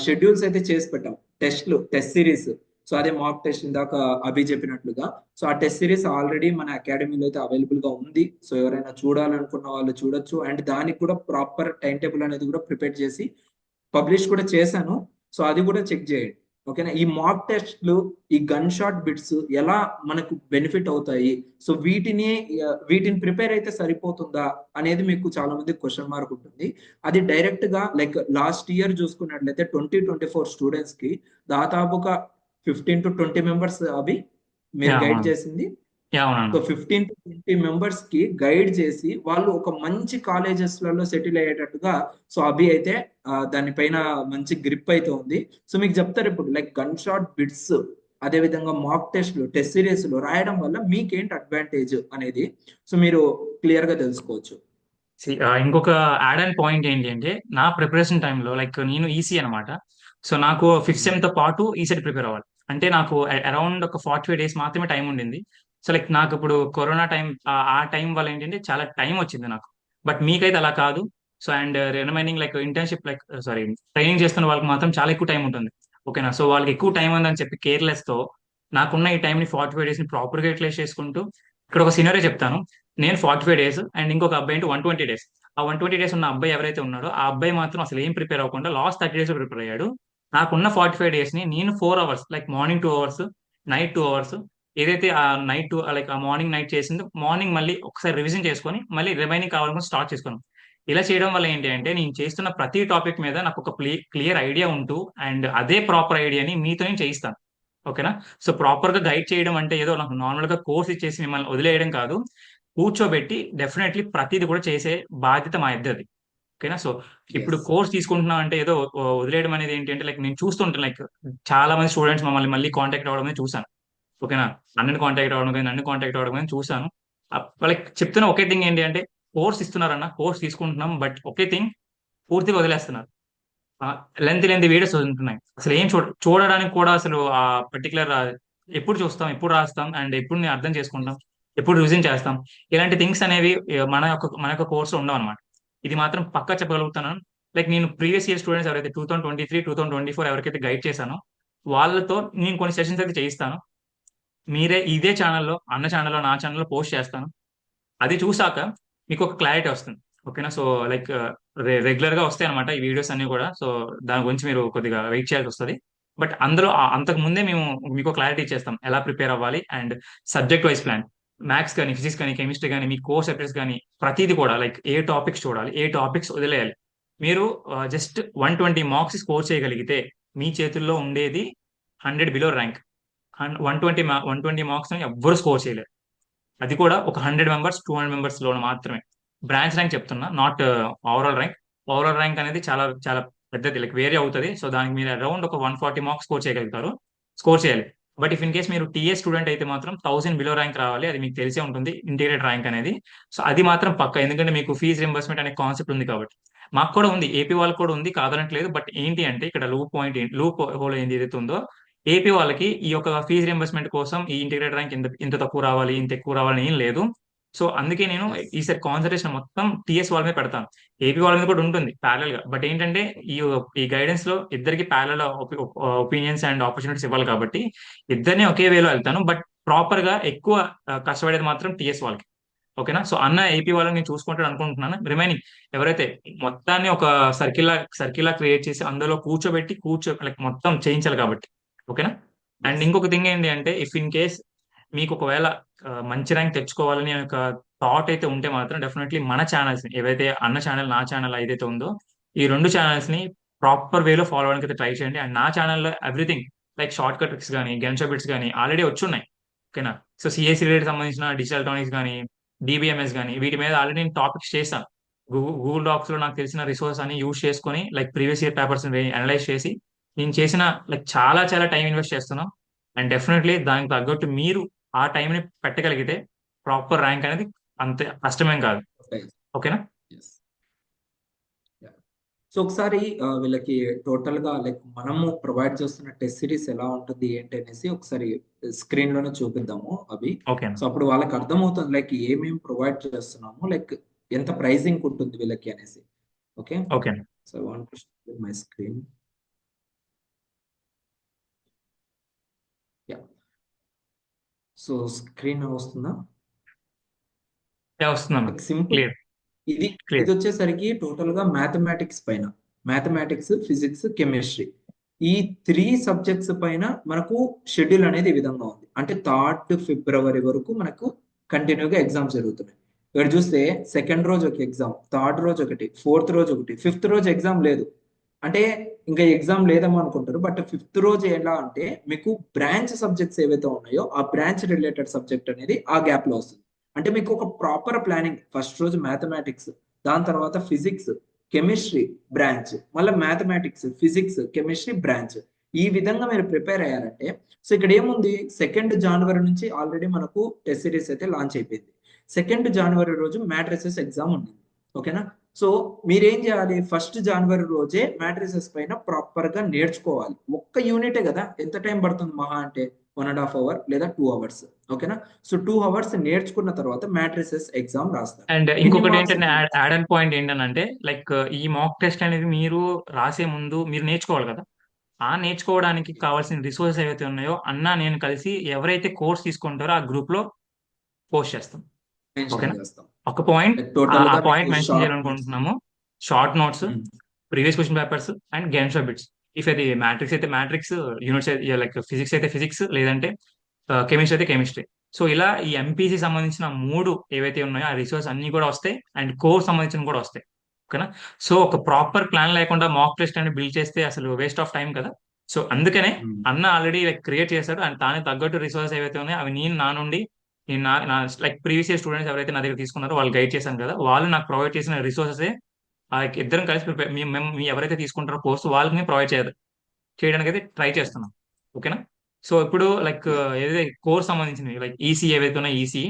షెడ్యూల్స్ అయితే చేసి పెట్టాం, టెస్ట్ సిరీస్. సో అదే మాక్ టెస్ట్ ఇందాక అభి చెప్పినట్లుగా. సో ఆ టెస్ట్ సిరీస్ ఆల్రెడీ మన అకాడమీలో అయితే అవైలబుల్ గా ఉంది. సో ఎవరైనా చూడాలనుకున్న వాళ్ళు చూడొచ్చు. అండ్ దానికి కూడా ప్రాపర్ టైం టేబుల్ అనేది కూడా ప్రిపేర్ చేసి పబ్లిష్ కూడా చేశాను. సో అది కూడా చెక్ చేయండి. ఓకేనా. ఈ మాక్ టెస్ట్లు, ఈ గన్ షాట్ బిట్స్ ఎలా మనకు బెనిఫిట్ అవుతాయి, సో వీటిని ప్రిపేర్ అయితే సరిపోతుందా అనేది మీకు చాలా మంది క్వశ్చన్ మార్క్ ఉంటుంది. అది డైరెక్ట్ గా లైక్ లాస్ట్ ఇయర్ చూసుకున్నట్లయితే 2024 స్టూడెంట్స్ కి దాదాపుగా 15 to 20 మెంబర్స్ అవి మీరు గైడ్ చేసింది. సో 15 to 20 మెంబర్స్ కి గైడ్ చేసి వాళ్ళు ఒక మంచి కాలేజెస్ లలో సెటిల్ అయ్యేటట్టుగా సో అభి అయితే దానిపైన మంచి గ్రిప్ అయితే ఉంది. సో మీకు చెప్తారు ఇప్పుడు లైక్ గన్ షాట్ బిట్స్, అదే విధంగా మాక్ టెస్ట్లు, టెస్ట్ సిరీస్ లో రాయడం వల్ల మీకేంటి అడ్వాంటేజ్ అనేది సో మీరు క్లియర్ గా తెలుసుకోవచ్చు. ఇంకొక యాడ్ అండ్ పాయింట్ ఏంటి అంటే, నా ప్రిపరేషన్ టైంలో లైక్ నేను ఈసీ అనమాట. సో నాకు ఫిఫ్త్ సెమ్ తో పాటు ఈసెట్ ప్రిపేర్ అవ్వాలి. అంటే నాకు అరౌండ్ ఒక 45 days మాత్రమే టైం ఉండింది. సో లైక్ నాకు ఇప్పుడు కరోనా టైం, ఆ టైం వల్ల ఏంటంటే చాలా టైం వచ్చింది నాకు. బట్ మీకైతే అలా కాదు. So and remaining like internship like sorry training చేస్తున్న వాళ్ళకి మాత్రం చాలా ఎక్కువ టైం ఉంటుంది. ఓకేనా. సో వాళ్ళకి ఎక్కువ టైం ఉందని చెప్పి కేర్లెస్ తో నాకున్న ఈ టైంని 45 days ని ప్రాపర్ గా యూటిలైజ్ చేసుకుంటూ, ఇక్కడ ఒక సినారియో చెప్తాను. నేను 45 days అండ్ ఇంకొక అబ్బాయి 120 days. ఆ 120 days ఉన్న అబ్బాయి ఎవరైతే ఉన్నాడో ఆ అబ్బాయి మాత్రం అసలు ఏం ప్రిపేర్ అవ్వకుండా లాస్ట్ 30 days ప్రిపేర్ అయ్యాడు. నాకున్న 45 days ని నేను 4 hours like morning 2 hours, night 2 hours, ఏదైతే ఆ నైట్ లైక్ ఆ మార్నింగ్ నైట్ చేసిందో మార్నింగ్ మళ్ళీ ఒకసారి రివిజన్ చేసుకొని మళ్ళీ రిమైనింగ్ కావాలనుకుని స్టార్ట్ చేసుకున్నాను. ఇలా చేయడం వల్ల ఏంటి అంటే నేను చేస్తున్న ప్రతి టాపిక్ మీద నాకు ఒక క్లియర్ ఐడియా ఉంటూ అండ్ అదే ప్రాపర్ ఐడియాని మీతో నేను చేయిస్తాను. ఓకేనా. సో ప్రాపర్ గా గైడ్ చేయడం అంటే ఏదో నాకు నార్మల్ గా కోర్స్ ఇచ్చేసి మిమ్మల్ని వదిలేయడం కాదు, కూర్చోబెట్టి డెఫినెట్లీ ప్రతిదీ కూడా చేసే బాధ్యత మా ఇద్దరిది. ఓకేనా. సో ఇప్పుడు ఎస్. కోర్స్ తీసుకుంటున్నాం అంటే ఏదో వదిలేయడం అనేది ఏంటి అంటే లైక్ నేను చూస్తుంటాను లైక్ చాలా మంది స్టూడెంట్స్ మమ్మల్ని మళ్ళీ కాంటాక్ట్ అవ్వడం అనేది చూసాను. ఓకేనా. నన్ను కాంటాక్ట్ అవ్వడం కానీ నన్ను కాంటాక్ట్ అవ్వడం కానీ చూసాను. వాళ్ళకి చెప్తున్న ఒకే థింగ్ ఏంటి అంటే, కోర్స్ ఇస్తున్నారన్న, కోర్స్ తీసుకుంటున్నాం, బట్ ఒకే థింగ్ పూర్తిగా వదిలేస్తున్నారు. లెంత్ వీడియోస్ ఉంటున్నాయి, అసలు ఏం చూడడానికి కూడా అసలు ఆ పర్టికులర్ ఎప్పుడు చూస్తాం, ఎప్పుడు రాస్తాం అండ్ ఎప్పుడు నేను అర్థం చేసుకుంటాం, ఎప్పుడు రివిజన్ చేస్తాం, ఇలాంటి థింగ్స్ అనేవి మన యొక్క కోర్సు ఉండవు అనమాట. ఇది మాత్రం పక్కా చెప్పగలుగుతాను. లైక్ నేను ప్రీవియస్ ఇయర్ స్టూడెంట్స్ ఎవరైతే 2023, 2024 ఎవరికైతే గైడ్ చేశానో వాళ్ళతో నేను కొన్ని సెషన్స్ అయితే చేయిస్తాను. మీరే ఇదే ఛానల్లో, అన్న ఛానల్లో, నా ఛానల్లో పోస్ట్ చేస్తాను. అది చూసాక మీకు ఒక క్లారిటీ వస్తుంది. ఓకేనా. సో లైక్ రెగ్యులర్ గా వస్తాయి అనమాట ఈ వీడియోస్ అన్ని కూడా. సో దాని గురించి మీరు కొద్దిగా వెయిట్ చేయాల్సి వస్తుంది. బట్ అందులో అంతకు ముందే మేము మీకు క్లారిటీ ఇచ్చేస్తాం ఎలా ప్రిపేర్ అవ్వాలి and subject wise plan, maths కానీ, ఫిజిక్స్ కానీ, కెమిస్ట్రీ కానీ, మీ కోర్స్ సబ్జెక్ట్స్ కానీ ప్రతిదీ కూడా లైక్ ఏ టాపిక్స్ చూడాలి, ఏ టాపిక్స్ వదిలేయాలి, మీరు జస్ట్ 120 మార్క్స్ స్కోర్ చేయగలిగితే మీ చేతుల్లో ఉండేది 100 బిలో ర్యాంక్. 120 మార్క్స్ ఎవ్వరు స్కోర్ చేయలేరు. అది కూడా ఒక 100 మెంబర్స్ 200 మెంబర్స్ లో మాత్రమే. బ్రాంచ్ ర్యాంక్ చెప్తున్నా, not overall rank. Overall rank అనేది చాలా చాలా పెద్దది, లైక్ వేరే అవుతుంది. సో దానికి మీరు అరౌండ్ ఒక 140 మార్క్స్ స్కోర్ చేయగలుగుతారు, స్కోర్ చేయాలి. బట్ ఇఫ్ ఇన్ కేస్ మీరు టీఏ స్టూడెంట్ అయితే మాత్రం 1000 బిలో ర్యాంక్ రావాలి. అది మీకు తెలిసే ఉంటుంది, ఇంటిగ్రేటెడ్ ర్యాంక్ అనేది. సో అది మాత్రం పక్క, ఎందుకంటే మీకు ఫీజు రింబర్స్మెంట్ అనే కాన్సెప్ట్ ఉంది కాబట్టి. మాకు కూడా ఉంది, ఏపీ వాళ్ళకి కూడా ఉంది, కాదనట్లేదు. బట్ ఏంటి అంటే ఇక్కడ లూప్ హోల్ ఏంది ఏదైతే ఉందో, ఏపీ వాళ్ళకి ఈ యొక్క ఫీజు రింబర్స్మెంట్ కోసం ఈ ఇంటిగ్రేటెడ్ ర్యాంక్ ఇంత ఇంత తక్కువ రావాలి, ఇంత ఎక్కువ రావాలని ఏం లేదు. సో అందుకే నేను ఎస్. ఈసారి కాన్సన్ట్రేషన్ మొత్తం టీఎస్ వాళ్ళ మీద పెడతాను. ఏపీ వాళ్ళ మీద కూడా ఉంటుంది ప్యారల్ గా. బట్ ఏంటంటే ఈ ఈ గైడెన్స్ లో ఇద్దరికి ప్యారల్ ఒపీనియన్స్ అండ్ ఆపర్చునిటీస్ ఇవ్వాలి కాబట్టి ఇద్దరిని ఒకే వేలో వెళ్తాను. బట్ ప్రాపర్ గా ఎక్కువ కష్టపడేది మాత్రం టీఎస్ వాళ్ళకి. ఓకేనా? సో అన్న ఏపీ వాళ్ళని నేను చూసుకుంటాను అనుకుంటున్నాను. రిమైనింగ్ ఎవరైతే మొత్తాన్ని ఒక సర్కిల్ లా క్రియేట్ చేసి అందులో కూర్చోబెట్టి లైక్ మొత్తం చేయించాలి కాబట్టి. ఓకేనా? And yes. ఇంకొక థింగ్ ఏంటి అంటే, ఇఫ్ ఇన్ కేస్ మీకు ఒకవేళ మంచి ర్యాంక్ తెచ్చుకోవాలని ఒక థాట్ అయితే ఉంటే మాత్రం డెఫినెట్లీ మన ఛానల్స్ ఏవైతే అన్న ఛానల్, నా ఛానల్ ఏదైతే ఉందో, ఈ రెండు ఛానల్స్ ని ప్రాపర్ వేలో ఫాలో అవడానికి అయితే ట్రై చేయండి. అండ్ నా ఛానల్లో everything like short cut tricks కానీ గన్ బిట్స్ కానీ ఆల్రెడీ వచ్చున్నాయి. ఓకేనా? సో సిఎస్సి రిలేటెడ్ సంబంధించిన డిజిటల్ టానిక్స్ కానీ డిబిఎంఎస్ కానీ వీటి మీద ఆల్రెడీ నేను టాపిక్స్ చేశాను. గూగుల్ డాక్స్ లో నాకు తెలిసిన రిసోర్స్ అని యూజ్ చేసుకొని like previous year papers analyse చేసి నేను చేసిన లైక్ చాలా చాలా టైం ఇన్వెస్ట్ చేస్తున్నాం. అండ్ డెఫినెట్లీ దానికి తగ్గట్టు మీరు ఆ టైంని పెట్టగలిగితే ప్రాపర్ ర్యాంక్ అనేది అంత కష్టమేం కాదు. ఓకేనా? ఎస్. సో ఒకసారి వీళ్ళకి టోటల్ గా లైక్ మనము ప్రొవైడ్ చేస్తున్న టెస్ట్ సిరీస్ ఎలా ఉంటుంది ఏంటి అనేసి ఒకసారి స్క్రీన్ లోనే చూపిద్దాము అవి. ఓకే. సో అప్పుడు వాళ్ళకి అర్థమవుతుంది లైక్ ఏమేమి ప్రొవైడ్ చేస్తున్నాము, లైక్ ఎంత ప్రైసింగ్ ఉంటుంది వీళ్ళకి అనేసి. Okay. Okay. So I want to share my screen. Yeah. So screen వస్తుందా? వస్తుందమ్మా. సింపుల్. క్లియర్. ఇది క్లియర్. ఇది వచ్చేసరికి టోటల్ గా మ్యాథమెటిక్స్ పైన, మ్యాథమెటిక్స్, ఫిజిక్స్, కెమిస్ట్రీ, ఈ 3 సబ్జెక్ట్స్ పైన మనకు షెడ్యూల్ అనేది ఈ విధంగా ఉంది. అంటే 3rd ఫిబ్రవరి వరకు మనకు కంటిన్యూగా ఎగ్జామ్స్ జరుగుతున్నాయి. ఇక్కడ చూస్తే సెకండ్ రోజు ఒక ఎగ్జామ్, థర్డ్ రోజు ఒకటి, ఫోర్త్ రోజు ఒకటి, ఫిఫ్త్ రోజు ఎగ్జామ్ లేదు. అంటే ఇంకా ఎగ్జామ్ లేదేమో అనుకుంటారు. బట్ ఫిఫ్త్ రోజు ఎలా అంటే మీకు బ్రాంచ్ సబ్జెక్ట్స్ ఏవైతే ఉన్నాయో ఆ బ్రాంచ్ రిలేటెడ్ సబ్జెక్ట్ అనేది ఆ గ్యాప్ లో వస్తుంది. అంటే మీకు ఒక ప్రాపర్ ప్లానింగ్, ఫస్ట్ రోజు మ్యాథమెటిక్స్, దాని తర్వాత ఫిజిక్స్, కెమిస్ట్రీ బ్రాంచ్, మళ్ళీ మ్యాథమెటిక్స్, ఫిజిక్స్, కెమిస్ట్రీ బ్రాంచ్, ఈ విధంగా మీరు ప్రిపేర్ అయ్యారంటే, సో ఇక్కడ ఏముంది, 2 జనవరి నుంచి ఆల్రెడీ మనకు టెస్ట్ సిరీస్ అయితే లాంచ్ అయిపోయింది. 2 జనవరి రోజు మ్యాట్రిసెస్ ఎగ్జామ్ ఉంది. ఓకేనా? సో మీరేం చేయాలి, 1 జనవరి రోజే మ్యాట్రిసెస్ పైన ప్రాపర్ గా నేర్చుకోవాలి. ఒక్క యూనిటే కదా, ఎంత టైం పడుతుంది మహా అంటే 1.5 అవర్ లేదా 2 అవర్స్. ఓకేనా? సో 2 అవర్స్ నేర్చుకున్న తర్వాత మ్యాట్రిసెస్ ఎగ్జామ్ రాస్తారు. అండ్ ఇంకొకటి ఏంటంటే యాడ్ ఆన్ పాయింట్ ఏంటంటే, లైక్ ఈ మాక్ టెస్ట్ అనేది మీరు రాసే ముందు మీరు నేర్చుకోవాలి కదా. ఆ నేర్చుకోవడానికి కావాల్సిన రిసోర్సెస్ ఏవైతే ఉన్నాయో అన్న నేను కలిసి ఎవరైతే కోర్స్ తీసుకుంటారో ఆ గ్రూప్ లో పోస్ట్ చేస్తాం. ఓకేనా? ఒక పాయింట్, ఆ పాయింట్ మెన్షన్ చేయాలనుకుంటున్నాము. Short notes, previous question papers and games bits. If అది మ్యాట్రిక్స్ అయితే మ్యాట్రిక్స్, యూనిట్స్ లైక్ ఫిజిక్స్ అయితే ఫిజిక్స్, లేదంటే కెమిస్ట్రీ అయితే కెమిస్ట్రీ. సో ఇలా ఈ ఎంపీసీ సంబంధించిన 3 ఏవైతే ఉన్నాయో ఆ రిసోర్స్ అన్ని కూడా వస్తాయి. అండ్ కోర్స్ సంబంధించిన కూడా వస్తాయి. ఓకేనా? సో ఒక ప్రాపర్ ప్లాన్ లేకుండా మాక్ టెస్ట్ అని బిల్డ్ చేస్తే అసలు వేస్ట్ ఆఫ్ టైం కదా. సో అందుకనే అన్న ఆల్రెడీ లైక్ క్రియేట్ చేశారు. అండ్ దానికి తగ్గట్టు రిసోర్సెస్ ఏవైతే ఉన్నాయో అవి నేను నా నుండి లైక్ ప్రీవియస్ ఇయర్ స్టూడెంట్స్ ఎవరైతే నా దగ్గర తీసుకున్నారో వాళ్ళు గైడ్ చేశాను కదా, వాళ్ళు నాకు ప్రొవైడ్ చేసిన రిసోర్సెస్ ఇద్దరం కలిసి మీ ఎవరైతే తీసుకుంటారో కోర్సు వాళ్ళకి మేము ప్రొవైడ్ చేయడానికి అయితే ట్రై చేస్తున్నాం. ఓకేనా? సో ఇప్పుడు లైక్ ఏదైతే కోర్స్ సంబంధించినవి లైక్ ఈసీ ఏవైతే ఉన్నాయో EC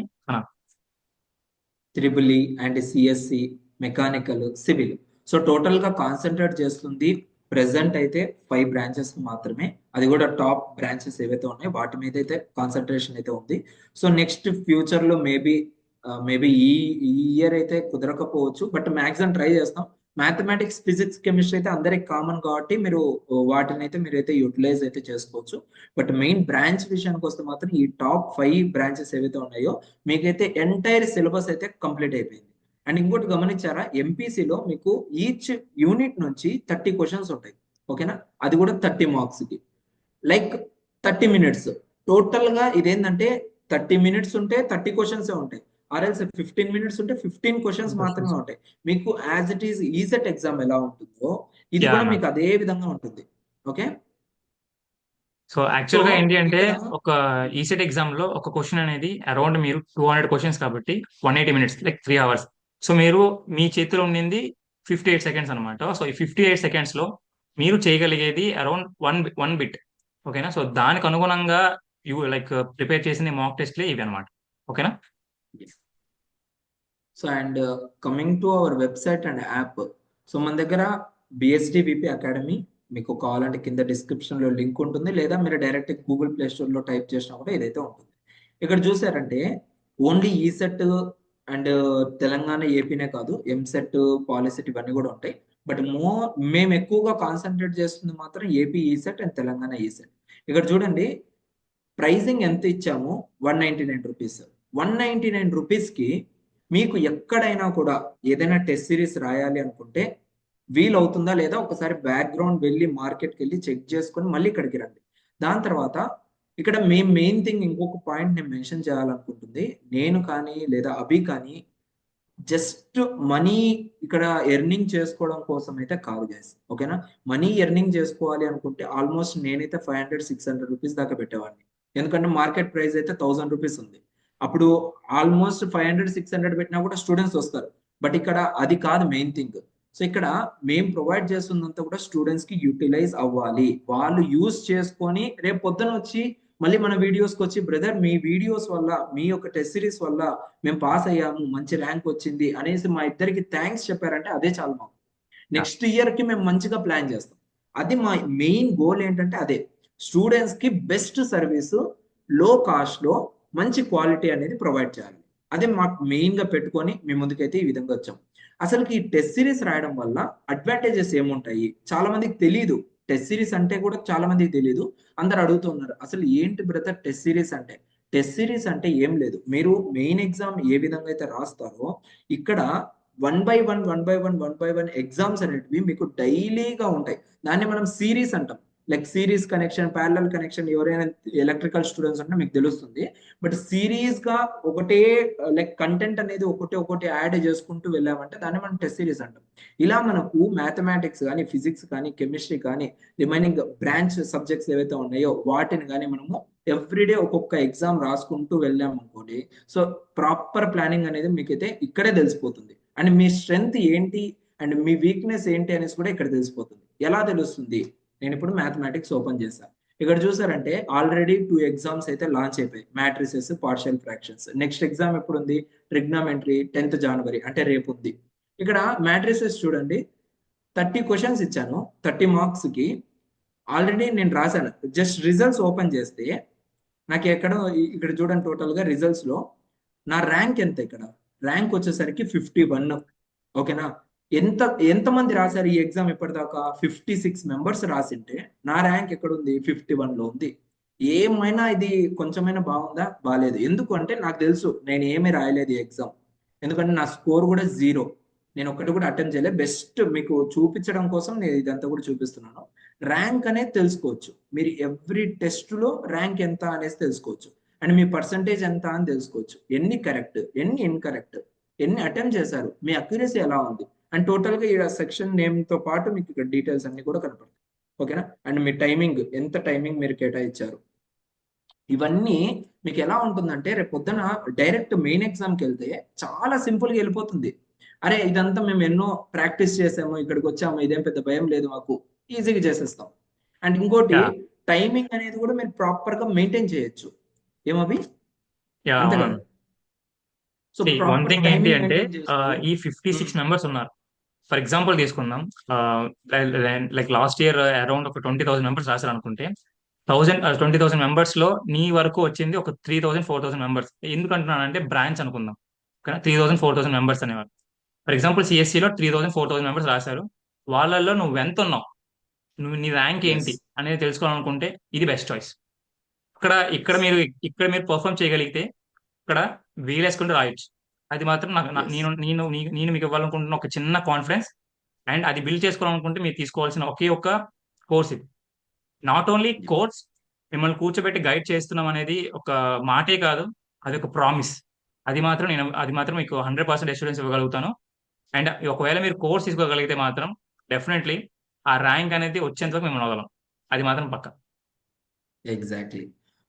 triple and CSC, mechanical, civil. So total గా కాన్సన్ట్రేట్ చేస్తుంది ప్రెసెంట్ అయితే 5 బ్రాంచెస్ మాత్రమే. అది కూడా టాప్ బ్రాంచెస్ ఏవైతే ఉన్నాయో వాటి మీద అయితే కాన్సన్ట్రేషన్ అయితే ఉంది. సో నెక్స్ట్ ఫ్యూచర్ లో మేబీ ఈ ఇయర్ అయితే కుదరకపోవచ్చు, బట్ మాక్సిమం ట్రై చేస్తాం. మ్యాథమెటిక్స్, ఫిజిక్స్, కెమిస్ట్రీ అయితే అందరికి కామన్ కాబట్టి మీరు వాటిని అయితే మీరైతే యూటిలైజ్ అయితే చేసుకోవచ్చు. బట్ మెయిన్ బ్రాంచ్ విషయానికి వస్తే మాత్రం ఈ టాప్ 5 బ్రాంచెస్ ఏవైతే ఉన్నాయో మీకైతే ఎంటైర్ సిలబస్ అయితే కంప్లీట్ అయిపోయింది. అండ్ ఇంకోటి గమనించారా, ఎంపీసీలో మీకు ఈచ్ యూనిట్ నుంచి 30 క్వశ్చన్స్ ఉంటాయి. ఓకేనా? అది కూడా 30 మార్క్స్ కి, లైక్ 30 మినిట్స్. టోటల్ గా ఇదేంటంటే 30 మినిట్స్ ఉంటే 30 క్వశ్చన్స్ ఉంటాయి. ఆర్ఎల్స్ 15 minutes ఉంటే 15 క్వశ్చన్స్ మాత్రమే ఉంటాయి. మీకు as it is ECET exam ఎలా ఉంటుందో ఇది యా కూడా అన్న. మీకు అదే విధంగా ఉంటుంది. ఓకే. సో సో యాక్చువల్ గా ఏంటి అంటే ఇక్కడ ఒక ఈసెట్ ఎగ్జామ్ లో ఒక క్వశ్చన్ అనేది అరౌండ్ మీరు 200 క్వశ్చన్స్ కాబట్టి 180 minutes లైక్ 3 hours. సో మీరు మీ చేతిలో ఉండింది 58 seconds అనమాట. సో ఈ 58 seconds లో మీరు చేయగలిగేది అరౌండ్ వన్ బిట్. ఓకేనా? సో దానికి అనుగుణంగా లైక్ ప్రిపేర్ చేసిన మాక్ టెస్ట్లే ఇవి అనమాట. ఓకేనా? So and coming to our website and app. So మన దగ్గర బిఎస్డి విపి అకాడమీ మీకు కావాలంటే కింద డిస్క్రిప్షన్ లో లింక్ ఉంటుంది, లేదా మీరు డైరెక్ట్ గూగుల్ ప్లే స్టోర్ లో టైప్ చేసినా కూడా ఇదైతే ఉంటుంది. ఇక్కడ చూసారంటే ఓన్లీ ఈసెట్ అండ్ తెలంగాణ ఏపీనే కాదు, ఎంసెట్ పాలిసెట్ ఇవన్నీ కూడా ఉంటాయి. బట్ మేము ఎక్కువగా కాన్సన్ట్రేట్ చేస్తుంది మాత్రం AP ECET and Telangana ECET. ఇక్కడ చూడండి ప్రైజింగ్ ఎంత ఇచ్చాము, 199 రూపీస్. 199 రూపీస్కి మీకు ఎక్కడైనా కూడా ఏదైనా టెస్ట్ సిరీస్ రాయాలి అనుకుంటే వీలవుతుందా లేదా ఒకసారి బ్యాక్గ్రౌండ్ వెళ్ళి మార్కెట్కి వెళ్ళి చెక్ చేసుకొని మళ్ళీ ఇక్కడికి రండి. దాని తర్వాత ఇక్కడ మెయిన్ థింగ్ ఇంకొక పాయింట్ నేను మెన్షన్ చేయాలనుకుంటుంది, నేను కానీ లేదా అభి కానీ జస్ట్ మనీ ఇక్కడ ఎర్నింగ్ చేసుకోవడం కోసం అయితే కాదు గైస్. ఓకేనా? మనీ ఎర్నింగ్ చేసుకోవాలి అనుకుంటే ఆల్మోస్ట్ నేనైతే 500-600 రూపీస్ దాకా పెట్టేవాడిని. ఎందుకంటే మార్కెట్ ప్రైస్ అయితే 1000 రూపీస్ ఉంది. అప్పుడు ఆల్మోస్ట్ 500-600 పెట్టినా కూడా స్టూడెంట్స్ వస్తారు. బట్ ఇక్కడ అది కాదు మెయిన్ థింగ్. సో ఇక్కడ మేము ప్రొవైడ్ చేస్తుందంతా కూడా స్టూడెంట్స్ కి యూటిలైజ్ అవ్వాలి, వాళ్ళు యూజ్ చేసుకొని రేపు పొద్దున వచ్చి మళ్ళీ మన వీడియోస్కి వచ్చి బ్రదర్ మీ వీడియోస్ వల్ల మీ యొక్క టెస్ట్ సిరీస్ వల్ల మేము పాస్ అయ్యాము, మంచి ర్యాంక్ వచ్చింది అనేసి మా ఇద్దరికి థ్యాంక్స్ చెప్పారంటే అదే చాలు మాకు. నెక్స్ట్ ఇయర్ కి మేము మంచిగా ప్లాన్ చేస్తాం. అది మా మెయిన్ గోల్ ఏంటంటే అదే, స్టూడెంట్స్ కి బెస్ట్ సర్వీస్ లో కాస్ట్ లో మంచి క్వాలిటీ అనేది ప్రొవైడ్ చేయాలి. అదే మాకు మెయిన్ గా పెట్టుకొని మీ ముందుకైతే ఈ విధంగా వచ్చాం. అసలు ఈ టెస్ట్ సిరీస్ రాయడం వల్ల అడ్వాంటేజెస్ ఏముంటాయి చాలా మందికి తెలియదు. టెస్ట్ సిరీస్ అంటే కూడా చాలా మందికి తెలియదు. అందరు అడుగుతున్నారు అసలు ఏంటి బ్రదర్ టెస్ట్ సిరీస్ అంటే. టెస్ట్ సిరీస్ అంటే ఏం లేదు, మీరు మెయిన్ ఎగ్జామ్ ఏ విధంగా అయితే రాస్తారో ఇక్కడ 1 by 1 ఎగ్జామ్స్ అనేటివి మీకు డైలీగా ఉంటాయి. దాన్ని మనం సిరీస్ అంటాం. Like series connection, parallel connection, ఎవరైనా ఎలక్ట్రికల్ స్టూడెంట్స్ అంటే మీకు తెలుస్తుంది. బట్ సిరీస్ గా ఒకటే లైక్ కంటెంట్ అనేది ఒకటి యాడ్ చేసుకుంటూ వెళ్ళామంటే దాన్ని మనం టెస్ట్ సిరీస్ అంటాం. ఇలా మనకు మ్యాథమెటిక్స్ కానీ, ఫిజిక్స్ కానీ, కెమిస్ట్రీ కానీ, రిమైనింగ్ బ్రాంచ్ సబ్జెక్ట్స్ ఏవైతే ఉన్నాయో వాటిని కానీ మనము ఎవ్రీడే ఒక్కొక్క ఎగ్జామ్ రాసుకుంటూ వెళ్ళాము అనుకోండి. సో ప్రాపర్ ప్లానింగ్ అనేది మీకైతే ఇక్కడే తెలిసిపోతుంది. అండ్ మీ స్ట్రెంగ్త్ ఏంటి అండ్ మీ వీక్నెస్ ఏంటి అనేసి కూడా ఇక్కడ తెలిసిపోతుంది. ఎలా తెలుస్తుంది? నేను ఇప్పుడు మ్యాథమెటిక్స్ ఓపెన్ చేశాను. ఇక్కడ చూసారంటే ఆల్రెడీ 2 ఎగ్జామ్స్ అయితే లాంచ్ అయిపోయాయి, matrices, partial fractions. Next exam ఎప్పుడు ఉంది? ట్రిగ్నామెంట్రీ 10th January అంటే రేపు ఉంది. ఇక్కడ మ్యాట్రిసెస్ చూడండి 30 క్వశ్చన్స్ ఇచ్చాను, 30 మార్క్స్ కి ఆల్రెడీ నేను రాశాను. జస్ట్ రిజల్ట్స్ ఓపెన్ చేస్తే నాకు ఎక్కడ ఇక్కడ చూడండి టోటల్ గా రిజల్ట్స్ లో నా ర్యాంక్ ఎంత, ఇక్కడ ర్యాంక్ వచ్చేసరికి 51. ఓకేనా? ఎంతమంది రాశారు ఈ ఎగ్జామ్ ఇప్పటిదాకా? 56 మెంబర్స్ రాసింటే నా ర్యాంక్ ఎక్కడ ఉంది? 51 లో ఉంది. ఏమైనా ఇది కొంచెమైనా బాగుందా? బాగాలేదు. ఎందుకు అంటే నాకు తెలుసు నేను ఏమీ రాయలేదు ఈ ఎగ్జామ్. ఎందుకంటే నా స్కోర్ కూడా 0. నేను ఒకటి కూడా అటెంప్ట్ చేయలేదు. బెస్ట్ మీకు చూపించడం కోసం నేను ఇదంతా కూడా చూపిస్తున్నాను. ర్యాంక్ అనేది తెలుసుకోవచ్చు మీరు, ఎవ్రీ టెస్ట్ లో ర్యాంక్ ఎంత అనేసి తెలుసుకోవచ్చు. అండ్ మీ పర్సంటేజ్ ఎంత అని తెలుసుకోవచ్చు. ఎన్ని కరెక్ట్, ఎన్ని ఇన్కరెక్ట్, ఎన్ని అటెంప్ట్ చేశారు, మీ అక్యురసీ ఎలా ఉంది. అండ్ టోటల్ గా ఈ సెక్షన్ నేమ్ తో పాటు మీకు ఇక్కడ డీటెయిల్స్ అన్ని కూడా కనపడతాయి. ఓకేనా? అండ్ మీ టైమింగ్, ఎంత టైమింగ్ మీరు కేటాయించారు, ఇవన్నీ మీకు ఎలా ఉంటుందంటే రేపు పొద్దున డైరెక్ట్ మెయిన్ ఎగ్జామ్కి వెళ్తే చాలా సింపుల్గా వెళ్ళిపోతుంది. అరే ఇదంతా మేము ఎన్నో ప్రాక్టీస్ చేసాము, ఇక్కడికి వచ్చాము, ఇదేం పెద్ద భయం లేదు మాకు, ఈజీగా చేసేస్తాం. అండ్ ఇంకోటి యా టైమింగ్ అనేది కూడా మీరు ప్రాపర్ గా మెయింటైన్ చేయొచ్చు. ఏమవి? యా అంతే అవునండి. కదా? సో వన్ ప్రాపర్ థింగ్ ఏంటి టైమింగ్ అంటే మెయింటైన్ చేస్తూ ఈ 56 మెంబర్స్ ఉన్నారు. ఫర్ ఎగ్జాంపుల్ తీసుకుందాం, లైక్ లాస్ట్ ఇయర్ అరౌండ్ ఒక 20,000 మెంబర్స్ రాశారు అనుకుంటే 20,000 మెంబర్స్ లో నీ వరకు వచ్చింది ఒక 3,000-4,000 మెంబర్స్. ఎందుకంటున్నానంటే బ్రాంచ్ అనుకుందాం, 3,000-4,000 మెంబర్స్ అనేవారు. ఫర్ ఎగ్జాంపుల్ సిఎస్సిలో 3,000-4,000 మెంబర్స్ రాశారు. వాళ్ళల్లో నువ్వు ఎంత ఉన్నావు, నీ ర్యాంక్ ఎస్. ఏంటి అనేది తెలుసుకోవాలనుకుంటే ఇది బెస్ట్ చాయిస్. ఇక్కడ మీరు పర్ఫామ్ చేయగలిగితే ఇక్కడ వీలేసుకుంటూ రాయొచ్చు. అది మాత్రం నాకు ఎస్. నేను మీకు ఇవ్వాలనుకుంటున్న ఒక చిన్న కాన్ఫిడెన్స్. అండ్ అది బిల్డ్ చేసుకోవాలనుకుంటే మీరు తీసుకోవాల్సిన ఒకే ఒక్క కోర్స్ ఇది. నాట్ ఓన్లీ కోర్స్, మిమ్మల్ని కూర్చోబెట్టి గైడ్ చేస్తున్నాం అనేది ఒక మాటే కాదు, అది ఒక ప్రామిస్. అది మాత్రం మీకు 100% అష్యూరెన్స్ ఇవ్వగలుగుతాను. అండ్ ఒకవేళ మీరు కోర్స్ తీసుకోగలిగితే మాత్రం డెఫినెట్లీ ఆ ర్యాంక్ అనేది వచ్చేంత వరకు మిమ్మల్ని వదలం. అది మాత్రం పక్క. ఎగ్జాక్ట్లీ.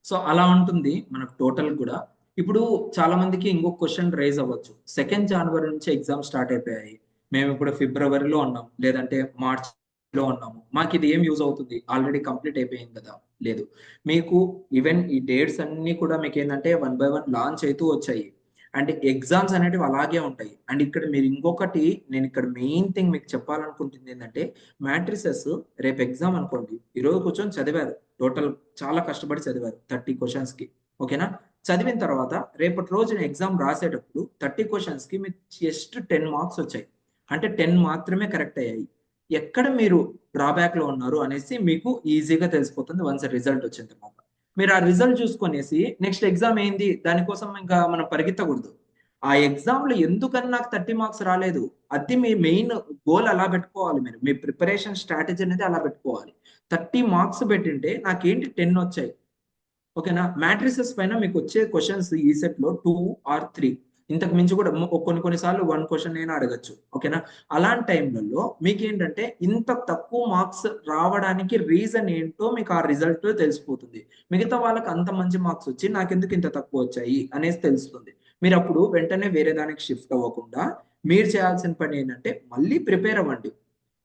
సో అలా ఉంటుంది మనకు టోటల్ కూడా. ఇప్పుడు చాలా మందికి ఇంకొక క్వశ్చన్ రైజ్ అవ్వచ్చు. 2 జనవరి నుంచి ఎగ్జామ్ స్టార్ట్ అయిపోయాయి. మేము ఇప్పుడు ఫిబ్రవరిలో ఉన్నాం, లేదంటే మార్చ్‌లో ఉన్నాము. మాకు ఇది ఏం యూజ్ అవుతుంది? ఆల్రెడీ కంప్లీట్ అయిపోయింది కదా! లేదు. మీకు ఈవెన్ ఈ డేట్స్ అన్నీ కూడా మీకేందంటే వన్ బై వన్ లాంచ్ అయితూ వచ్చాయి. అండ్ ఎగ్జామ్స్ అనేటివి అలాగే ఉంటాయి. అండ్ ఇక్కడ మీరు ఇంకొకటి నేను ఇక్కడ మెయిన్ థింగ్ మీకు చెప్పాలనుకుంటుంది ఏందంటే మ్యాట్రిసెస్ రేపు ఎగ్జామ్ అనుకోండి. ఈరోజు కూర్చొని చదివారు. టోటల్ చాలా కష్టపడి చదివారు 30 క్వెషన్స్‌కి. ఓకేనా? చదివిన తర్వాత రేపటి రోజున ఎగ్జామ్ రాసేటప్పుడు 30 క్వెషన్స్‌కి మీకు జస్ట్ 10 మార్క్స్ వచ్చాయి. అంటే 10 మాత్రమే కరెక్ట్ అయ్యాయి. ఎక్కడ మీరు డ్రాబ్యాక్‌లో ఉన్నారు అనేసి మీకు ఈజీగా తెలిసిపోతుంది వన్స్ రిజల్ట్ వచ్చిన తర్వాత. మీరు ఆ రిజల్ట్ చూసుకొనేసి నెక్స్ట్ ఎగ్జామ్ ఏంది? దానికోసం ఇంకా మనం పరిగెత్తకూడదు. ఆ ఎగ్జామ్‌లో ఎందుకని నాకు 30 మార్క్స్ రాలేదు? అది మీ మెయిన్ గోల్ అలా పెట్టుకోవాలి మీరు. మీ ప్రిపరేషన్ స్ట్రాటజీ అనేది అలా పెట్టుకోవాలి. 30 మార్క్స్ పెట్టింటే నాకేంటి 10 వచ్చాయి. ఓకేనా? మ్యాట్రిసెస్ పైన మీకొచ్చే క్వెషన్స్ ఈ సెట్‌లో 2 ఆర్ 3 ఇంతకు మించి కూడా కొన్ని కొన్ని సార్లు 1 క్వెషన్ అయినా అడగొచ్చు. ఓకేనా? అలాంటి టైంలలో మీకేంటంటే ఇంత తక్కువ మార్క్స్ రావడానికి రీజన్ ఏంటో మీకు ఆ రిజల్ట్ తెలిసిపోతుంది. మిగతా వాళ్ళకి అంత మంచి మార్క్స్ వచ్చి నాకెందుకు ఇంత తక్కువ వచ్చాయి అనేసి తెలుస్తుంది. మీరప్పుడు వెంటనే వేరే దానికి షిఫ్ట్ అవ్వకుండా మీరు చేయాల్సిన పని ఏంటంటే మళ్ళీ ప్రిపేర్ అవ్వండి.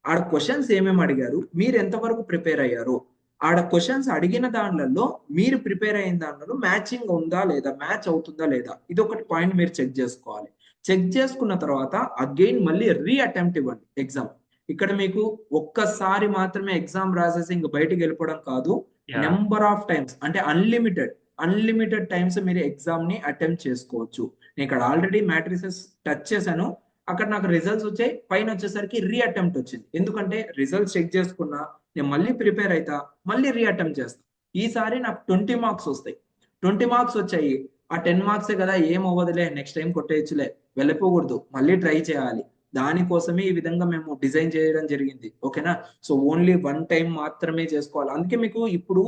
ఆడ క్వెషన్స్ ఏమేమి అడిగారు? మీరు ఎంత వరకు ప్రిపేర్ అయ్యారు? ఆడ క్వెషన్స్ అడిగిన దాన్లలో మీరు ప్రిపేర్ అయిన దాంట్లో మ్యాచింగ్ ఉందా లేదా? మ్యాచ్ అవుతుందా లేదా? ఇదొకటి పాయింట్ మీరు చెక్ జేసుకోవాలి. చెక్ చేసుకున్న తర్వాత అగైన్ మళ్ళీ అటెంప్ట్ ఇవ్వండి ఎగ్జామ్. ఇక్కడ మీకు ఒక్కసారి మాత్రమే ఎగ్జామ్ రాసేసి ఇంక బయటికెళ్ళిపోవడం కాదు. యాహ్! నంబర్ ఆఫ్ టైమ్స్ అంటే అన్‌లిమిటెడ్ టైమ్స్ మీరు ఎగ్జామ్‌ని అటెంప్ట్ చేసుకోవచ్చు. నేనిక్కడ ఆల్రెడీ మ్యాట్రిసెస్ టచ్ చేశాను. అక్కడ నాకు రిజల్ట్స్ వచ్చాయి. పైనొచ్చేసరికి అటెంప్ట్ వచ్చింది. ఎందుకంటే రిజల్ట్స్ చెక్ చేసుకున్నా, నేను మళ్ళీ ప్రిపేర్ అయితా, మళ్ళీ అటెంప్ట్ చేస్తా. ఈసారి నాకు 20 మార్క్స్ వస్తాయి. 20 మార్క్స్ వచ్చాయి. ఆ 10 మార్క్సే కదా ఏం అవ్వదులే నెక్స్ట్ టైమ్ కొట్టేయచ్చులే. వెళ్ళిపోకూడదు. మళ్ళీ ట్రై చేయాలి. దానికోసమే ఈ విధంగా మేము డిజైన్ చేయడం జరిగింది. ఓకేనా? సో ఓన్లీ వన్ టైమ్ మాత్రమే చేసుకోవాలి. అందుకే మీకు ఇప్పుడు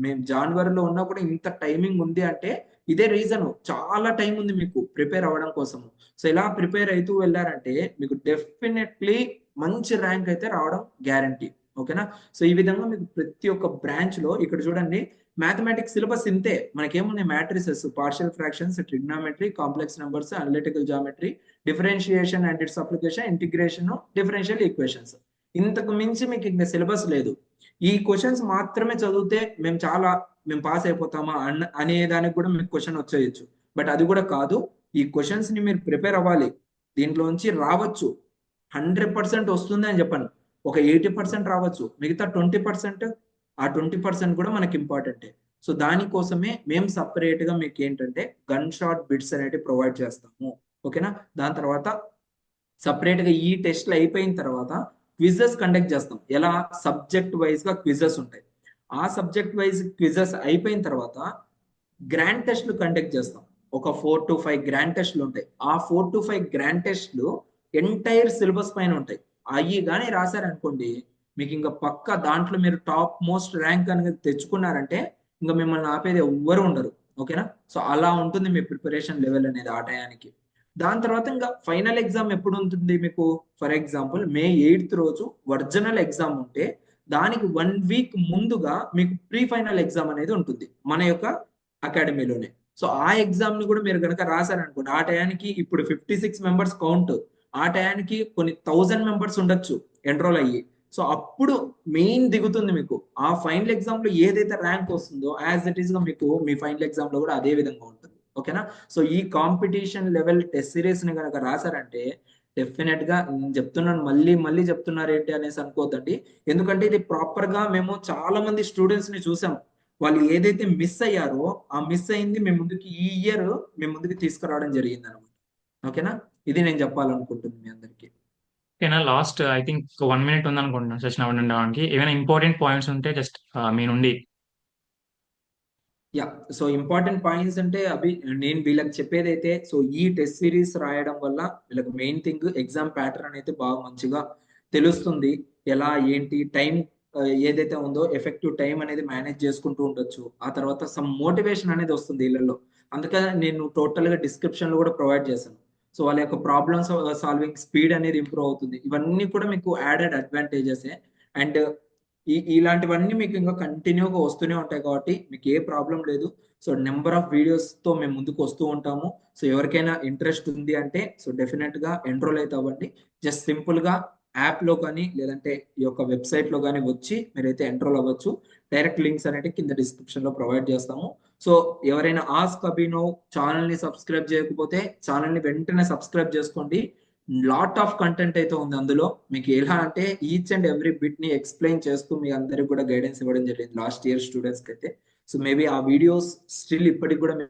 మేము జాన్వరిలో ఉన్నా కూడా ఇంత టైమింగ్ ఉంది అంటే ఇదే రీజను. చాలా టైం ఉంది మీకు ప్రిపేర్ అవ్వడం కోసము. సో ఇలా ప్రిపేర్ అయితూ వెళ్లారంటే మీకు డెఫినెట్‌లీ మంచి ర్యాంక్ అయితే రావడం గ్యారంటీ. ఓకేనా? సో ఈ విధంగా మీకు ప్రతి ఒక్క బ్రాంచ్‌లో ఇక్కడ చూడండి మ్యాథమెటిక్స్ సిలబస్ ఇంతే. మనకేమున్నాయి matrices, partial fractions, trigonometry, complex numbers, analytical geometry, differentiation and its application, integration, differential equations. ఇంతకు మించి మీకు ఇంక సిలబస్ లేదు. ఈ క్వెషన్స్ మాత్రమే చదివితే మేము పాస్ అయిపోతామా అనే దానికి కూడా మీకు క్వెషన్ వచ్చేయొచ్చు. బట్ అది కూడా కాదు. ఈ క్వెషన్స్ ని మీరు ప్రిపేర్ అవ్వాలి. దీంట్లోంచి రావచ్చు. 100% వస్తుంది అని చెప్పను. ఒక 80% రావచ్చు. మిగతా 20% ఆ 20% కూడా మనకి ఇంపార్టెంటే. సో దానికోసమే మేము సెపరేట్‌గా మీకేంటంటే గన్ షాట్ బిట్స్ అనేటివి ప్రొవైడ్ చేస్తాము. ఓకేనా? దాని తర్వాత సెపరేట్‌గా ఈ టెస్ట్‌లు అయిపోయిన తర్వాత క్విజెస్ కండక్ట్ చేస్తాం. ఎలా? సబ్జెక్ట్ వైస్‌గా క్విజెస్ ఉంటాయి. ఆ సబ్జెక్ట్ వైస్ క్విజెస్ అయిపోయిన తర్వాత గ్రాండ్ టెస్ట్‌లు కండక్ట్ చేస్తాం. ఒక 4-5 గ్రాండ్ టెస్ట్‌లు ఉంటాయి. ఆ 4-5 గ్రాండ్ టెస్ట్‌లు ఎంటైర్ సిలబస్ పైన ఉంటాయి. అయ్యి గాని రాసారనుకోండి, మీకింక పక్కా దాంట్లో మీరు టాప్ మోస్ట్ ర్యాంక్ అనేది తెచ్చుకున్నారంటే, ఇంక మిమ్మల్ని ఆపేది ఎవ్వరు ఉండరు. ఓకేనా? సో, అలా ఉంటుంది మీ ప్రిపరేషన్ లెవెల్ అనేది ఆ టయానికి. దాని తర్వాత ఇంక ఫైనల్ ఎగ్జామ్ ఎప్పుడుంటుంది మీకు? ఫర్ ఎగ్జాంపుల్ మే 8థ్ రోజు ఒరిజినల్ ఎగ్జామ్ ఉంటే, దానికి 1 వీక్ ముందుగా మీకు ప్రీ ఫైనల్ ఎగ్జామ్ అనేది ఉంటుంది. మన యొక్క అకాడమీలోనే. సో, ఆ ఎగ్జామ్‌ని కూడా మీరు గనక రాసారనుకోండి, ఆ టయానికి ఇప్పుడు 56 మెంబర్స్ కౌంట్. ఆ టయానికి కొన్ని 1000 మెంబర్స్ ఉండొచ్చు ఎన్‌రోల్ అయ్యి. సో, అప్పుడు మెయిన్ దిగుతుంది మీకు. ఆ ఫైనల్ ఎగ్జామ్‌లో ఏదైతే ర్యాంక్ వస్తుందో యాస్ ఇట్ ఈస్‌గా మీకు మీ ఫైనల్ ఎగ్జామ్‌లో కూడా అదే విధంగా ఉంటుంది. ఓకేనా? సో, ఈ కాంపిటీషన్ లెవెల్ టెస్ట్ సీరీస్‌ని గనక రాసారంటే డెఫినెట్‌గా నేను చెప్తున్నాను మళ్ళీ, మళ్ళీ చెప్తున్నారేంటి అనేసి అనుకోవద్దండి. ఎందుకంటే ఇది ప్రాపర్‌గా మేము చాలా మంది స్టూడెంట్స్‌ని చూసాం. వాళ్ళు ఏదైతే మిస్ అయ్యారో, ఆ మిస్ అయింది మీ ముందుకి ఈ ఇయర్ మీ ముందుకి తీసుకురావడం జరిగిందనమాట. ఓకేనా? ఇది నేను చెప్పాలనుకుంటుంది మీ అందరికి. ఓకేనా? లాస్ట్ ఐ థింక్ 1 మినిట్ ఉందనుకుంటున్నాను సెషన్ అవ్వడం అవ్వడానికి. ఏమైనా ఇంపార్టెంట్ పాయింట్స్ ఉంటే జస్ట్ మీ నుండి యాహ్! సో, ఇంపార్టెంట్ పాయింట్స్ అంటే నేను వీళ్ళకి చెప్పేదైతే సో, ఈ టెస్ట్ సీరీస్ రాయడం వల్ల వీళ్ళకి మెయిన్ థింగ్ ఎగ్జామ్ ప్యాటర్న్ అయితే బాగా మంచిగా తెలుస్తుంది. ఎలా ఏంటి టైం ఏదైతే ఉందో ఎఫెక్టివ్ టైం అనేది మేనేజ్ చేసుకుంటూ ఉండొచ్చు. ఆ తర్వాత సమ్ మోటివేషన్ అనేది వస్తుంది ఈళ్ళలో. అందుకని నేను టోటల్ గా డిస్క్రిప్షన్ లో కూడా ప్రొవైడ్ చేశాను. సో వాళ్ళ యొక్క ప్రాబ్లమ్స్ సాల్వింగ్ స్పీడ్ అనేది ఇంప్రూవ్ అవుతుంది. ఇవన్నీ కూడా మీకు యాడెడ్ అడ్వాంటేజెస్. అండ్ ఇలాంటివన్నీ మీకు ఇంకా కంటిన్యూగా వస్తూనే ఉంటాయి కాబట్టి మీకు ఏ ప్రాబ్లం లేదు. సో నెంబర్ ఆఫ్ వీడియోస్ తో మేము ముందుకు వస్తూ ఉంటాము. సో ఎవరికైనా ఇంట్రెస్ట్ ఉంది అంటే సో డెఫినెట్ గా ఎన్రోల్ అయితే అవ్వండి. జస్ట్ సింపుల్ గా యాప్ లో కానీ లేదంటే ఈ యొక్క వెబ్సైట్ లో కానీ వచ్చి మీరైతే ఎన్రోల్ అవ్వచ్చు. డైరెక్ట్ లింక్స్ అనేవి కింద డిస్క్రిప్షన్ లో ప్రొవైడ్ చేస్తాము. సో ఎవరైనా ఆస్క్ అభినవ్ ఛానల్ ని సబ్స్క్రైబ్ చేయకపోతే ఛానల్ ని వెంటనే సబ్స్క్రైబ్ చేసుకోండి. లాట్ ఆఫ్ కంటెంట్ అయితే ఉంది అందులో. మీకు ఎలా అంటే ఈచ్ అండ్ ఎవ్రీ బిట్ ని ఎక్స్ప్లెయిన్ చేస్తూ మీ అందరికి కూడా గైడెన్స్ ఇవ్వడం జరిగింది లాస్ట్ ఇయర్ స్టూడెంట్స్ కి అయితే. సో మేబీ ఆ వీడియోస్ స్టిల్ ఇప్పటికి కూడా